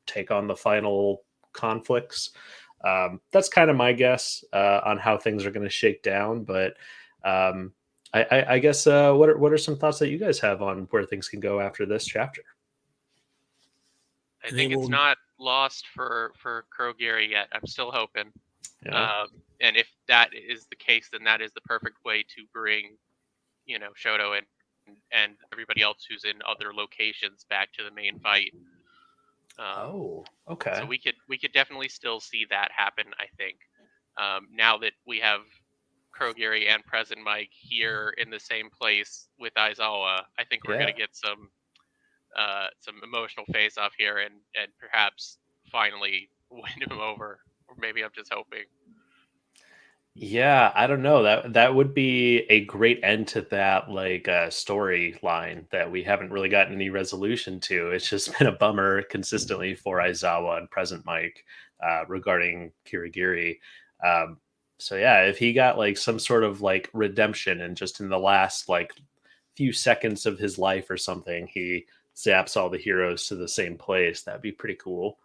take on the final conflicts. That's kind of my guess on how things are going to shake down. But I guess what are some thoughts that you guys have on where things can go after this chapter? I think it's not lost for Kurogiri yet. I'm still hoping. Yeah. And if that is the case, then that is the perfect way to bring, Shoto and everybody else who's in other locations back to the main fight. Oh, So okay. we could definitely still see that happen. I think now that we have Krogiri and Present Mike here in the same place with Aizawa, I think we're Yeah. gonna get some emotional face off here and perhaps finally win him over. Or maybe I'm just hoping. Yeah, I don't know. That would be a great end to that like storyline that we haven't really gotten any resolution to. It's just been a bummer consistently for Aizawa and Present Mike regarding Kirigiri. Um, so yeah, if he got like some sort of like redemption and just in the last like few seconds of his life or something, he zaps all the heroes to the same place, that'd be pretty cool.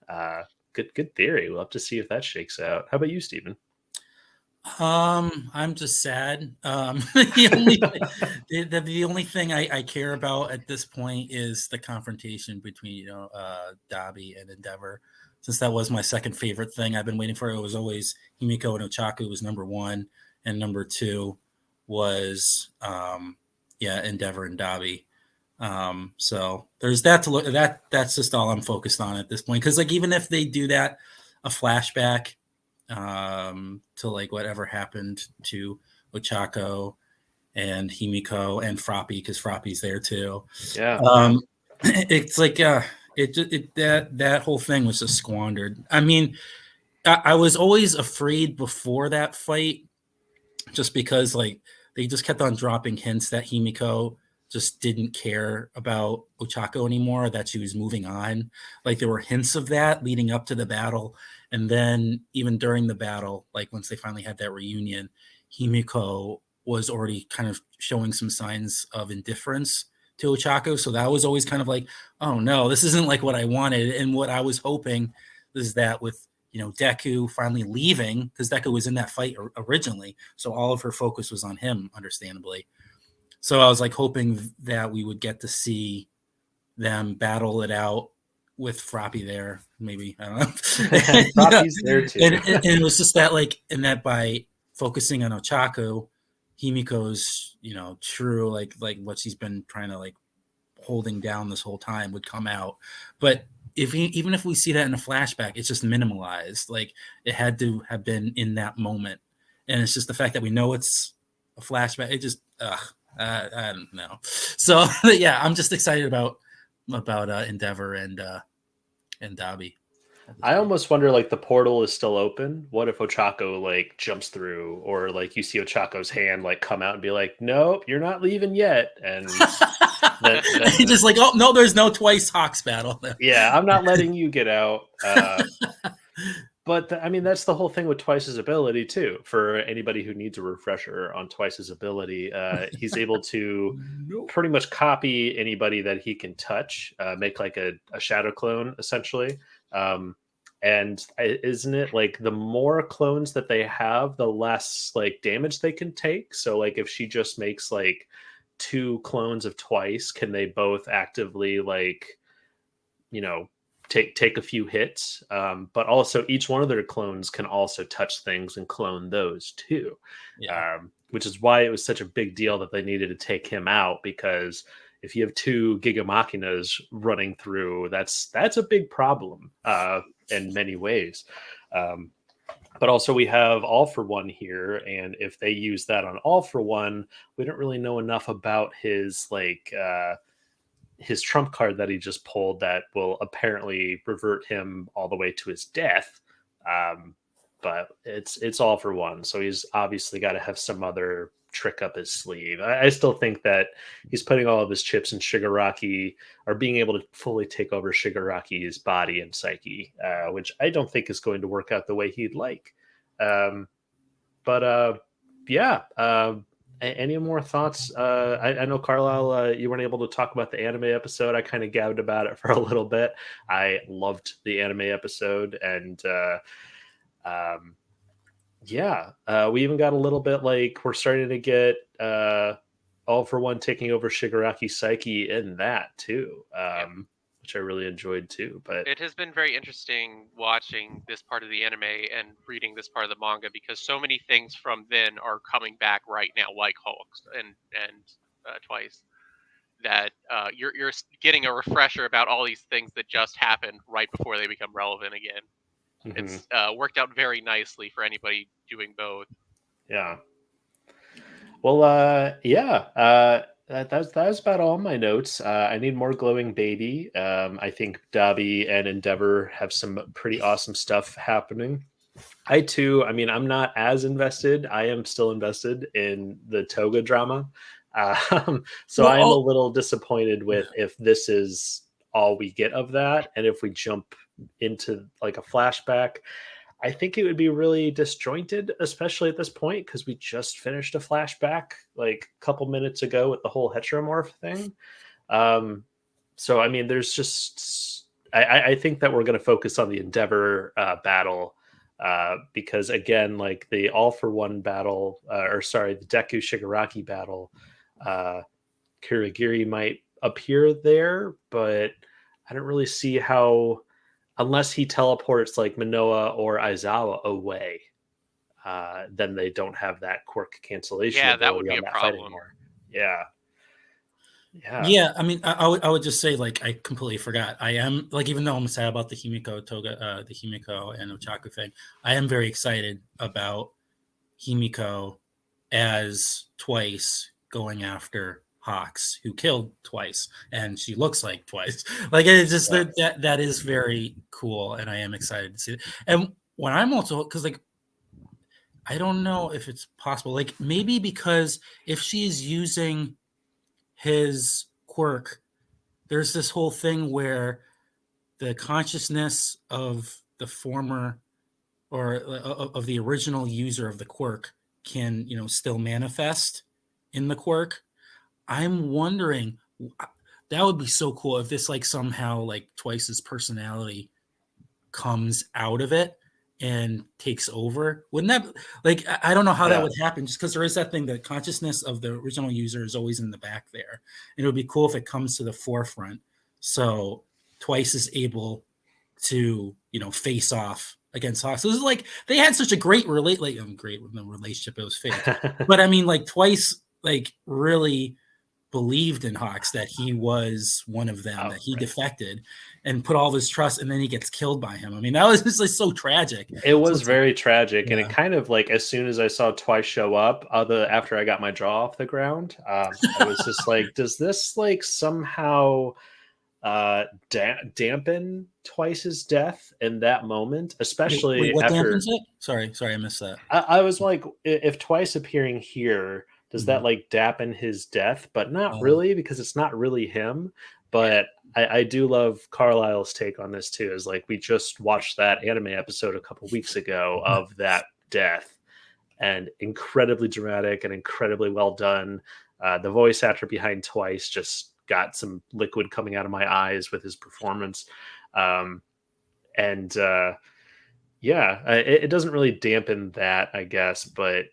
Uh, good theory. We'll have to see if that shakes out. How about you, Steven? I'm just sad. The only thing I care about at this point is the confrontation between Dabi and Endeavor, since that was my second favorite thing I've been waiting for. It was always Himiko and Ochako was number one, and number two was Endeavor and Dabi. So there's that to look at. That's just all I'm focused on at this point, because like even if they do that, a flashback to like whatever happened to Ochako and Himiko and Froppy, because Froppy's there too. Yeah. It's like that whole thing was just squandered. I mean, I was always afraid before that fight, just because like they just kept on dropping hints that Himiko just didn't care about Ochako anymore, that she was moving on. Like there were hints of that leading up to the battle. And then even during the battle, like once they finally had that reunion, Himiko was already kind of showing some signs of indifference to Ochako. So that was always kind of like, oh no, this isn't like what I wanted. And what I was hoping is that with Deku finally leaving, because Deku was in that fight originally, so all of her focus was on him, understandably. So I was like hoping that we would get to see them battle it out with Froppy there. Maybe I don't know. Froppy's there too. and it was just that and that by focusing on Ochako, Himiko's true like what she's been trying to like holding down this whole time would come out. But even if we see that in a flashback, it's just minimalized. Like it had to have been in that moment, and it's just the fact that we know it's a flashback. It just I don't know. So yeah, I'm just excited about Endeavor and Dabi. I almost wonder like the portal is still open. What if Ochako like jumps through, or like you see Ochako's hand like come out and be like, "Nope, you're not leaving yet," and just like, oh no, there's no twice Hawks battle. Yeah, I'm not letting you get out. But I mean, that's the whole thing with Twice's ability too. For anybody who needs a refresher on Twice's ability, he's able to pretty much copy anybody that he can touch, make like a shadow clone essentially. And isn't it like the more clones that they have, the less like damage they can take? So like if she just makes like 2 clones of Twice, can they both actively like take a few hits, but also each one of their clones can also touch things and clone those too. Which is why it was such a big deal that they needed to take him out, because if you have 2 Giga Machinas running through, that's a big problem in many ways. But also we have All For One here, and if they use that on All For One, we don't really know enough about his his trump card that he just pulled that will apparently revert him all the way to his death. But it's All For One, so he's obviously got to have some other trick up his sleeve. I still think that he's putting all of his chips in Shigaraki, or being able to fully take over Shigaraki's body and psyche, which I don't think is going to work out the way he'd like. Any more thoughts? I know, Carlisle, you weren't able to talk about the anime episode. I kind of gabbed about it for a little bit. I loved the anime episode, and we even got a little bit like we're starting to get All For One taking over Shigaraki's psyche in that too. which I really enjoyed too. But It has been very interesting watching this part of the anime and reading this part of the manga because so many things from then are coming back right now, like Hulk and Twice. That you're getting a refresher about all these things that just happened right before they become relevant again. It's worked out very nicely for anybody doing both. yeah. Well, yeah. That's about all my notes. I need more glowing baby. I think Dabi and Endeavor have some pretty awesome stuff happening. I too. I mean, I'm not as invested. I am still invested in the Toga drama. So I am a little disappointed with if this is all we get of that, and if we jump into like a flashback. I think it would be really disjointed, especially at this point, because we just finished a flashback like a couple minutes ago with the whole heteromorph thing. So, I mean, there's just, I think that we're going to focus on the Endeavor battle because, again, like the All for One battle, or sorry, the Deku Shigaraki battle, Kurogiri might appear there, but I don't really see how unless he teleports like Manoa or Aizawa away, then they don't have that quirk cancellation Yeah, that would ability be on a that fighting problem. more. Yeah. Yeah, I mean, I would just say like I completely forgot. I am like even though I'm sad about the Himiko Toga, the Himiko and Ochako thing, I am very excited about Himiko as Twice going after Hawks, who killed Twice, and she looks like Twice. Like it's just that is very cool, and I am excited to see it. And when I'm also because like I don't know if it's possible, like maybe because if she's using his quirk, there's this whole thing where the consciousness of the former or of the original user of the quirk can still manifest in the quirk. I'm wondering that would be so cool if this like somehow like Twice's personality comes out of it and takes over. Wouldn't that like I don't know how that would happen just because there is that thing that consciousness of the original user is always in the back there. And it would be cool if it comes to the forefront. So Twice is able to, face off against Hawks. So it was like they had such a great great with the relationship, it was fake. But I mean like Twice like really believed in Hawks that he was one of them, that he defected and put all this trust, and then he gets killed by him. I mean, that was just like so tragic. It was very tragic, and it kind of like as soon as I saw Twice show up, after I got my jaw off the ground, I was just like, does this like somehow dampen Twice's death in that moment, especially Wait, what after dampens it? Sorry, I missed that. I was like, if Twice appearing here, does that like dampen his death? But not really, because it's not really him. But I do love Carlisle's take on this too. Is like we just watched that anime episode a couple weeks ago of that death, and incredibly dramatic and incredibly well done. The voice actor behind Twice just got some liquid coming out of my eyes with his performance, and it doesn't really dampen that, I guess, but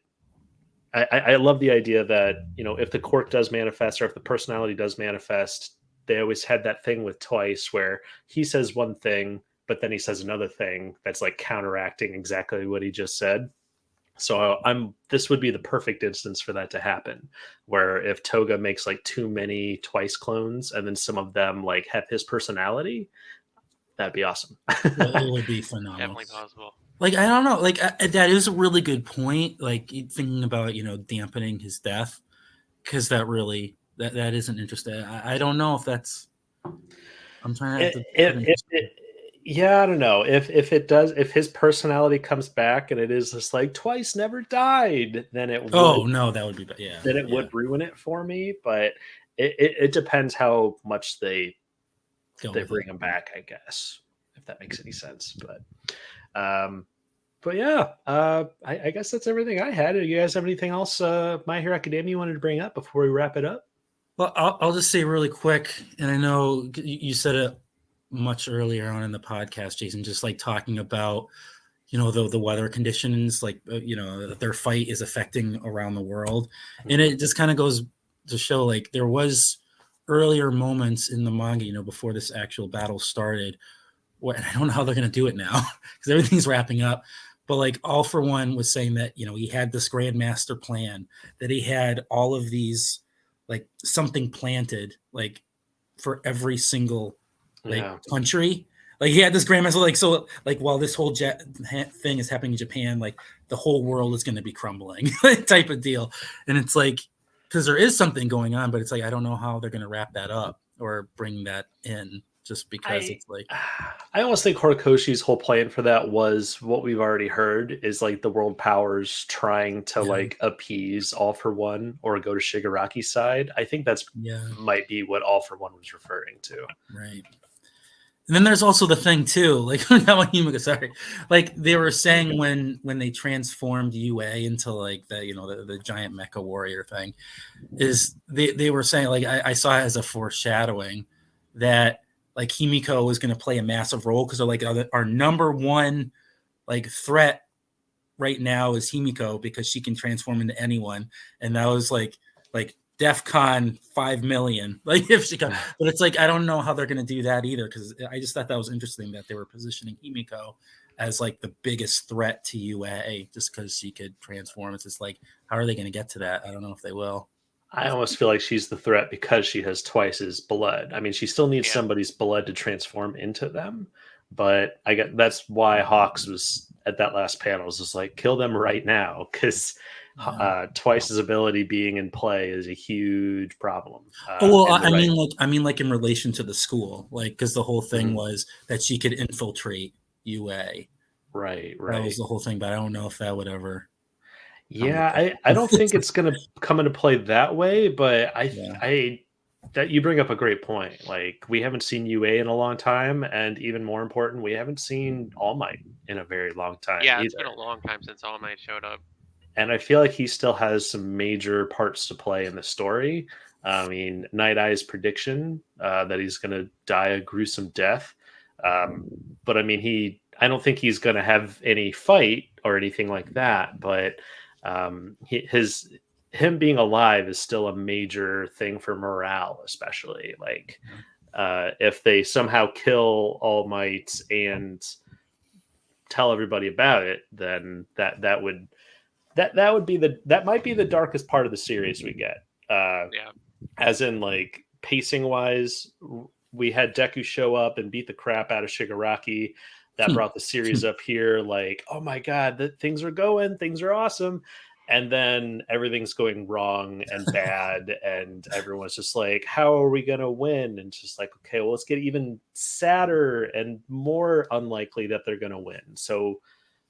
I love the idea that if the quirk does manifest or if the personality does manifest, they always had that thing with Twice where he says one thing, but then he says another thing that's like counteracting exactly what he just said. So this would be the perfect instance for that to happen, where if Toga makes like too many Twice clones and then some of them like have his personality, that'd be awesome. It would be phenomenal. Definitely possible. Like I don't know, like that is a really good point. Like thinking about dampening his death, because that really that isn't interesting. I don't know if that's. I'm trying to. Yeah, I don't know if his personality comes back and it is just like Twice never died, then it would. Oh no, that would be bad. Yeah, then it would ruin it for me. But it depends how much they bring him back, I guess, if that makes any sense. But yeah, I guess that's everything I had. Do you guys have anything else, My Hero Academia, you wanted to bring up before we wrap it up? Well, I'll just say really quick, and I know you said it much earlier on in the podcast, Jason, just like talking about, the weather conditions, like, their fight is affecting around the world. And it just kind of goes to show, like, there was earlier moments in the manga, before this actual battle started. And I don't know how they're going to do it now because everything's wrapping up. But like All For One was saying that, he had this grand master plan, that he had all of these, like something planted, like for every single country. Like he had this grandmaster, like, so like while this whole thing is happening in Japan, like the whole world is going to be crumbling type of deal. And it's like, because there is something going on, but it's like, I don't know how they're going to wrap that up or bring that in, just because it's like, I almost think Horikoshi's whole plan for that was what we've already heard, is like the world powers trying to like appease All For One or go to Shigaraki's side. I think that's might be what All For One was referring to. Right. And then there's also the thing too, like sorry, like they were saying when they transformed UA into like the giant mecha warrior thing, is they were saying, like I saw it as a foreshadowing that like Himiko was going to play a massive role, because they're like our number one like threat right now is Himiko, because she can transform into anyone, and that was like DEFCON 5 million. Like if she got, but it's like I don't know how they're going to do that either, because I just thought that was interesting that they were positioning Himiko as like the biggest threat to UA just because she could transform. It's just like, how are they going to get to that? I don't know if they will. I almost feel like she's the threat because she has twice as blood. I mean, she still needs somebody's blood to transform into them, but I get that's why Hawks was at that last panel was just like, kill them right now, because Twice's ability being in play is a huge problem. I mean, like in relation to the school, like because the whole thing was that she could infiltrate UA. Right. That was the whole thing, but I don't know if that would ever. Yeah, I don't think it's going to come into play that way, but I that you bring up a great point. Like we haven't seen UA in a long time, and even more important, we haven't seen All Might in a very long time. Yeah, it's been a long time since All Might showed up. And I feel like he still has some major parts to play in the story. I mean, Night Eye's prediction that he's going to die a gruesome death. But I mean, I don't think he's going to have any fight or anything like that. But him being alive is still a major thing for morale, especially like if they somehow kill All Might and tell everybody about it, then that might be the darkest part of the series we get. As in like pacing wise, we had Deku show up and beat the crap out of Shigaraki. That brought the series up here. Like, oh my god, things are awesome, and then everything's going wrong and bad, and everyone's just like, how are we gonna win? And just like, okay, well, let's get even sadder and more unlikely that they're gonna win. So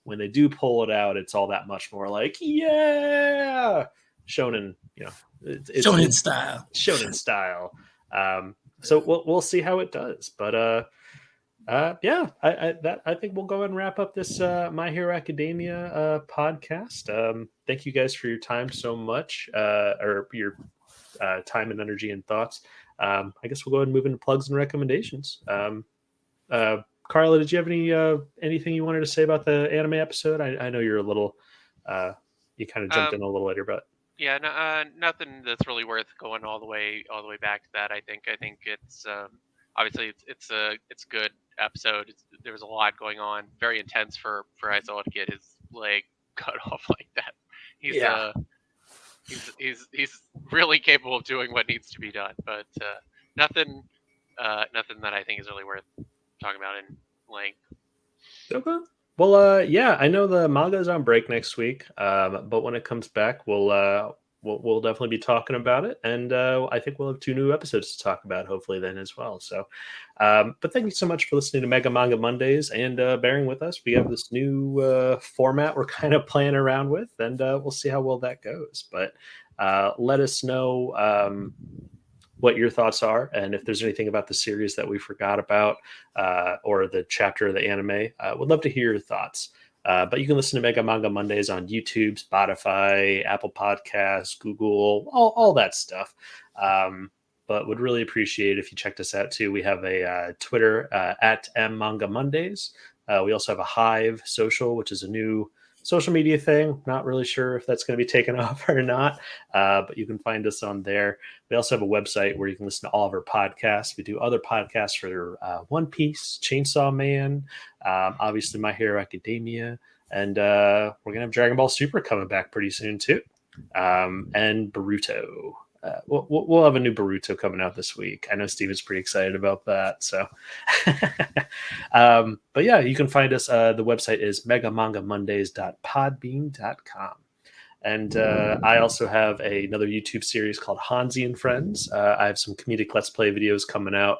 when they do pull it out, it's all that much more like, yeah, shonen, it's shonen style. So we'll see how it does, but I think we'll go ahead and wrap up this My Hero Academia podcast. Thank you guys for your time so much, or your time and energy and thoughts. I guess we'll go ahead and move into plugs and recommendations. Carla, did you have anything you wanted to say about the anime episode? I know you're a little, you kind of jumped in a little later, but nothing that's really worth going all the way back to that. I think it's obviously it's a good episode. There was a lot going on, very intense for Aizawa to get his leg cut off like that. He's really capable of doing what needs to be done, but nothing that I think is really worth talking about in length. Okay. Well, yeah, I know the manga is on break next week, but when it comes back, we'll definitely be talking about it, and I think we'll have 2 new episodes to talk about, hopefully then as well. So, but thank you so much for listening to Mega Manga Mondays and bearing with us. We have this new format we're kind of playing around with, and we'll see how well that goes. But let us know what your thoughts are, and if there's anything about the series that we forgot about, or the chapter of the anime. Would love to hear your thoughts. But you can listen to Mega Manga Mondays on YouTube, Spotify, Apple Podcasts, Google, all that stuff. But would really appreciate if you checked us out too. We have a Twitter at @mmanga Mondays. We also have a Hive social, which is a new social media thing. Not really sure if that's going to be taken off or not, but you can find us on there. We also have a website where you can listen to all of our podcasts. We do other podcasts for One Piece, Chainsaw Man, obviously My Hero Academia, and we're going to have Dragon Ball Super coming back pretty soon too, and Boruto. We'll have a new Boruto coming out this week. I know Steven's pretty excited about that. So, but yeah, you can find us. The website is megamangamondays.podbean.com. And I also have another YouTube series called Hanzi and Friends. I have some comedic Let's Play videos coming out.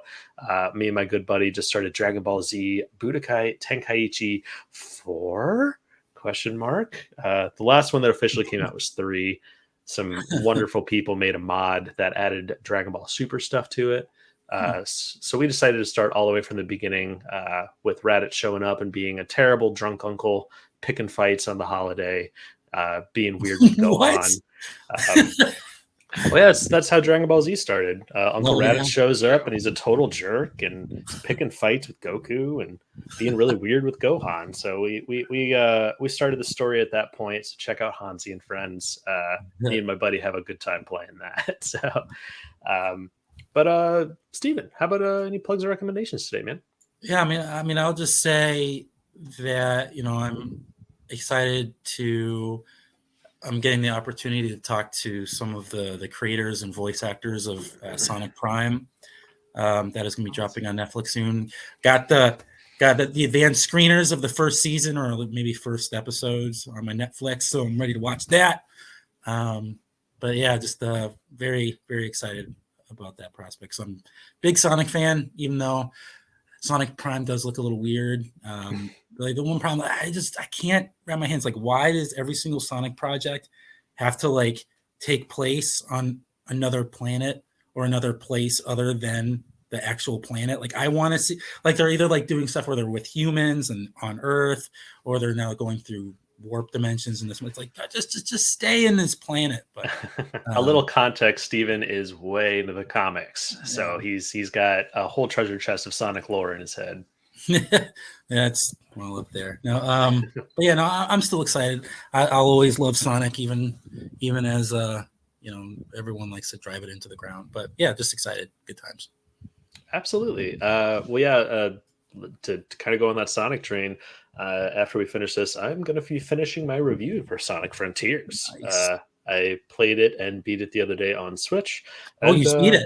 Me and my good buddy just started Dragon Ball Z Budokai Tenkaichi 4? Question mark. The last one that officially came out was 3. Some wonderful people made a mod that added Dragon Ball Super stuff to it. So we decided to start all the way from the beginning with Raditz showing up and being a terrible drunk uncle, picking fights on the holiday, being weird with Gohan. Well, yeah, that's how Dragon Ball Z started. Uncle Raditz shows up and he's a total jerk and picking fights with Goku and being really weird with Gohan. So we started the story at that point. So check out Hanzi and Friends. Me and my buddy have a good time playing that. So, but Steven, how about any plugs or recommendations today, man? Yeah, I mean, I'll just say that I'm excited to. I'm getting the opportunity to talk to some of the creators and voice actors of Sonic Prime. That is going to be dropping on Netflix soon. Got the advanced screeners of the first season or maybe first episodes on my Netflix, so I'm ready to watch that. But yeah, just very, very excited about that prospect. So I'm a big Sonic fan, even though Sonic Prime does look a little weird. Like the one problem, I can't wrap my hands. Like, why does every single Sonic project have to like take place on another planet or another place other than the actual planet? Like, I want to see, like, they're either like doing stuff where they're with humans and on Earth, or they're now going through warp dimensions and this. It's like just stay in this planet. But a little context: Steven is way into the comics, so he's got a whole treasure chest of Sonic lore in his head. That's well up there. No, but yeah, no, I'm still excited. I'll always love Sonic, even as everyone likes to drive it into the ground. But yeah, just excited. Good times. Absolutely. Well, yeah. To kind of go on that Sonic train, after we finish this, I'm going to be finishing my review for Sonic Frontiers. Nice. I played it and beat it the other day on Switch. Oh, you beat it?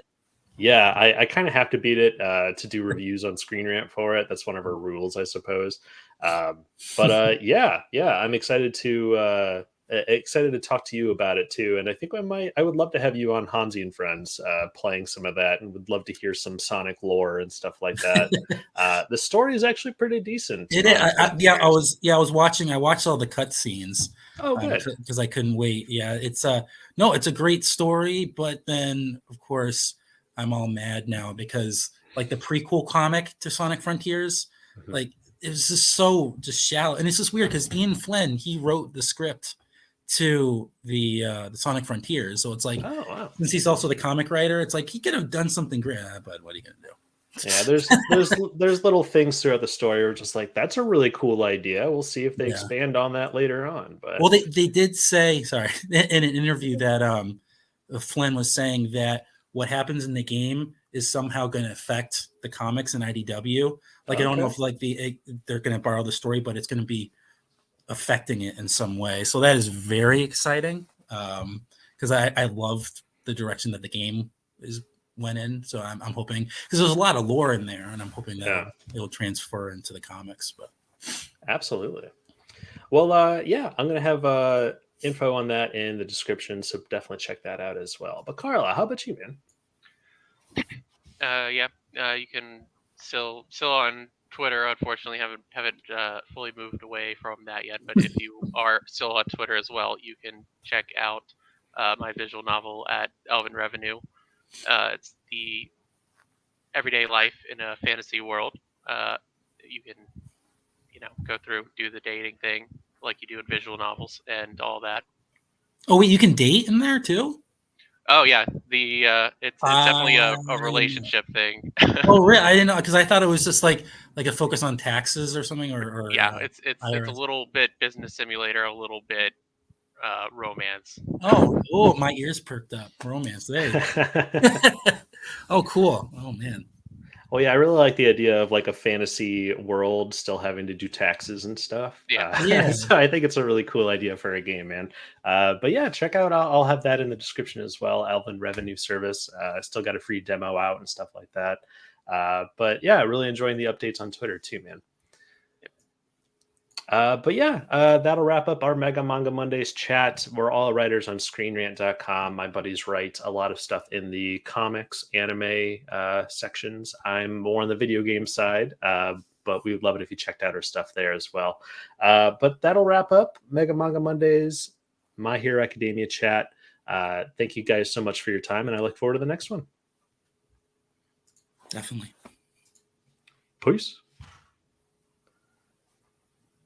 Yeah, I kind of have to beat it to do reviews on Screen Rant for it. That's one of our rules, I suppose. But yeah, I'm excited to talk to you about it too. And I think I would love to have you on Hanzi and Friends playing some of that, and would love to hear some Sonic lore and stuff like that. The story is actually pretty decent. It is. I was watching. I watched all the cutscenes. Oh, good. Because I couldn't wait. Yeah, it's it's a great story, but then of course I'm all mad now because like the prequel comic to Sonic Frontiers, like it was just shallow, and it's just weird because Ian Flynn, he wrote the script to the Sonic Frontiers, so it's like, oh, wow. Since he's also the comic writer, it's like he could have done something great, but what are you gonna do? Yeah, there's little things throughout the story where just like, that's a really cool idea. We'll see if they expand on that later on. But well, they did say, sorry, in an interview that Flynn was saying that what happens in the game is somehow going to affect the comics and IDW. Like, I don't know if like they're going to borrow the story, but it's going to be affecting it in some way. So that is very exciting because I loved the direction that the game went in. So I'm hoping, because there's a lot of lore in there, and I'm hoping that it'll transfer into the comics. But absolutely. Well, yeah, I'm going to have info on that in the description, so definitely check that out as well. But Carla, how about you, man? You can still on Twitter. Unfortunately, haven't fully moved away from that yet. But if you are still on Twitter as well, you can check out my visual novel at Elven Revenue. It's the everyday life in a fantasy world. You can, go through, do the dating thing like you do in visual novels and all that. Oh wait, you can date in there too? Oh yeah, it's definitely a relationship thing. Oh really? I didn't know, because I thought it was just like like a focus on taxes or something, or Yeah, it's a IRS? little bit business simulator, a little bit romance. Oh, my ears perked up. Romance. There you go. Oh, cool. Oh man. Well, yeah, I really like the idea of like a fantasy world still having to do taxes and stuff. Yeah. Yeah. So I think it's a really cool idea for a game, man. But yeah, check out. I'll have that in the description as well. Elven Revenue Service. I still got a free demo out and stuff like that. But yeah, really enjoying the updates on Twitter too, man. But yeah, that'll wrap up our Mega Manga Mondays chat. We're all writers on ScreenRant.com. My buddies write a lot of stuff in the comics, anime sections. I'm more on the video game side, but we would love it if you checked out our stuff there as well. But that'll wrap up Mega Manga Mondays, My Hero Academia chat. Thank you guys so much for your time, and I look forward to the next one. Definitely. Peace.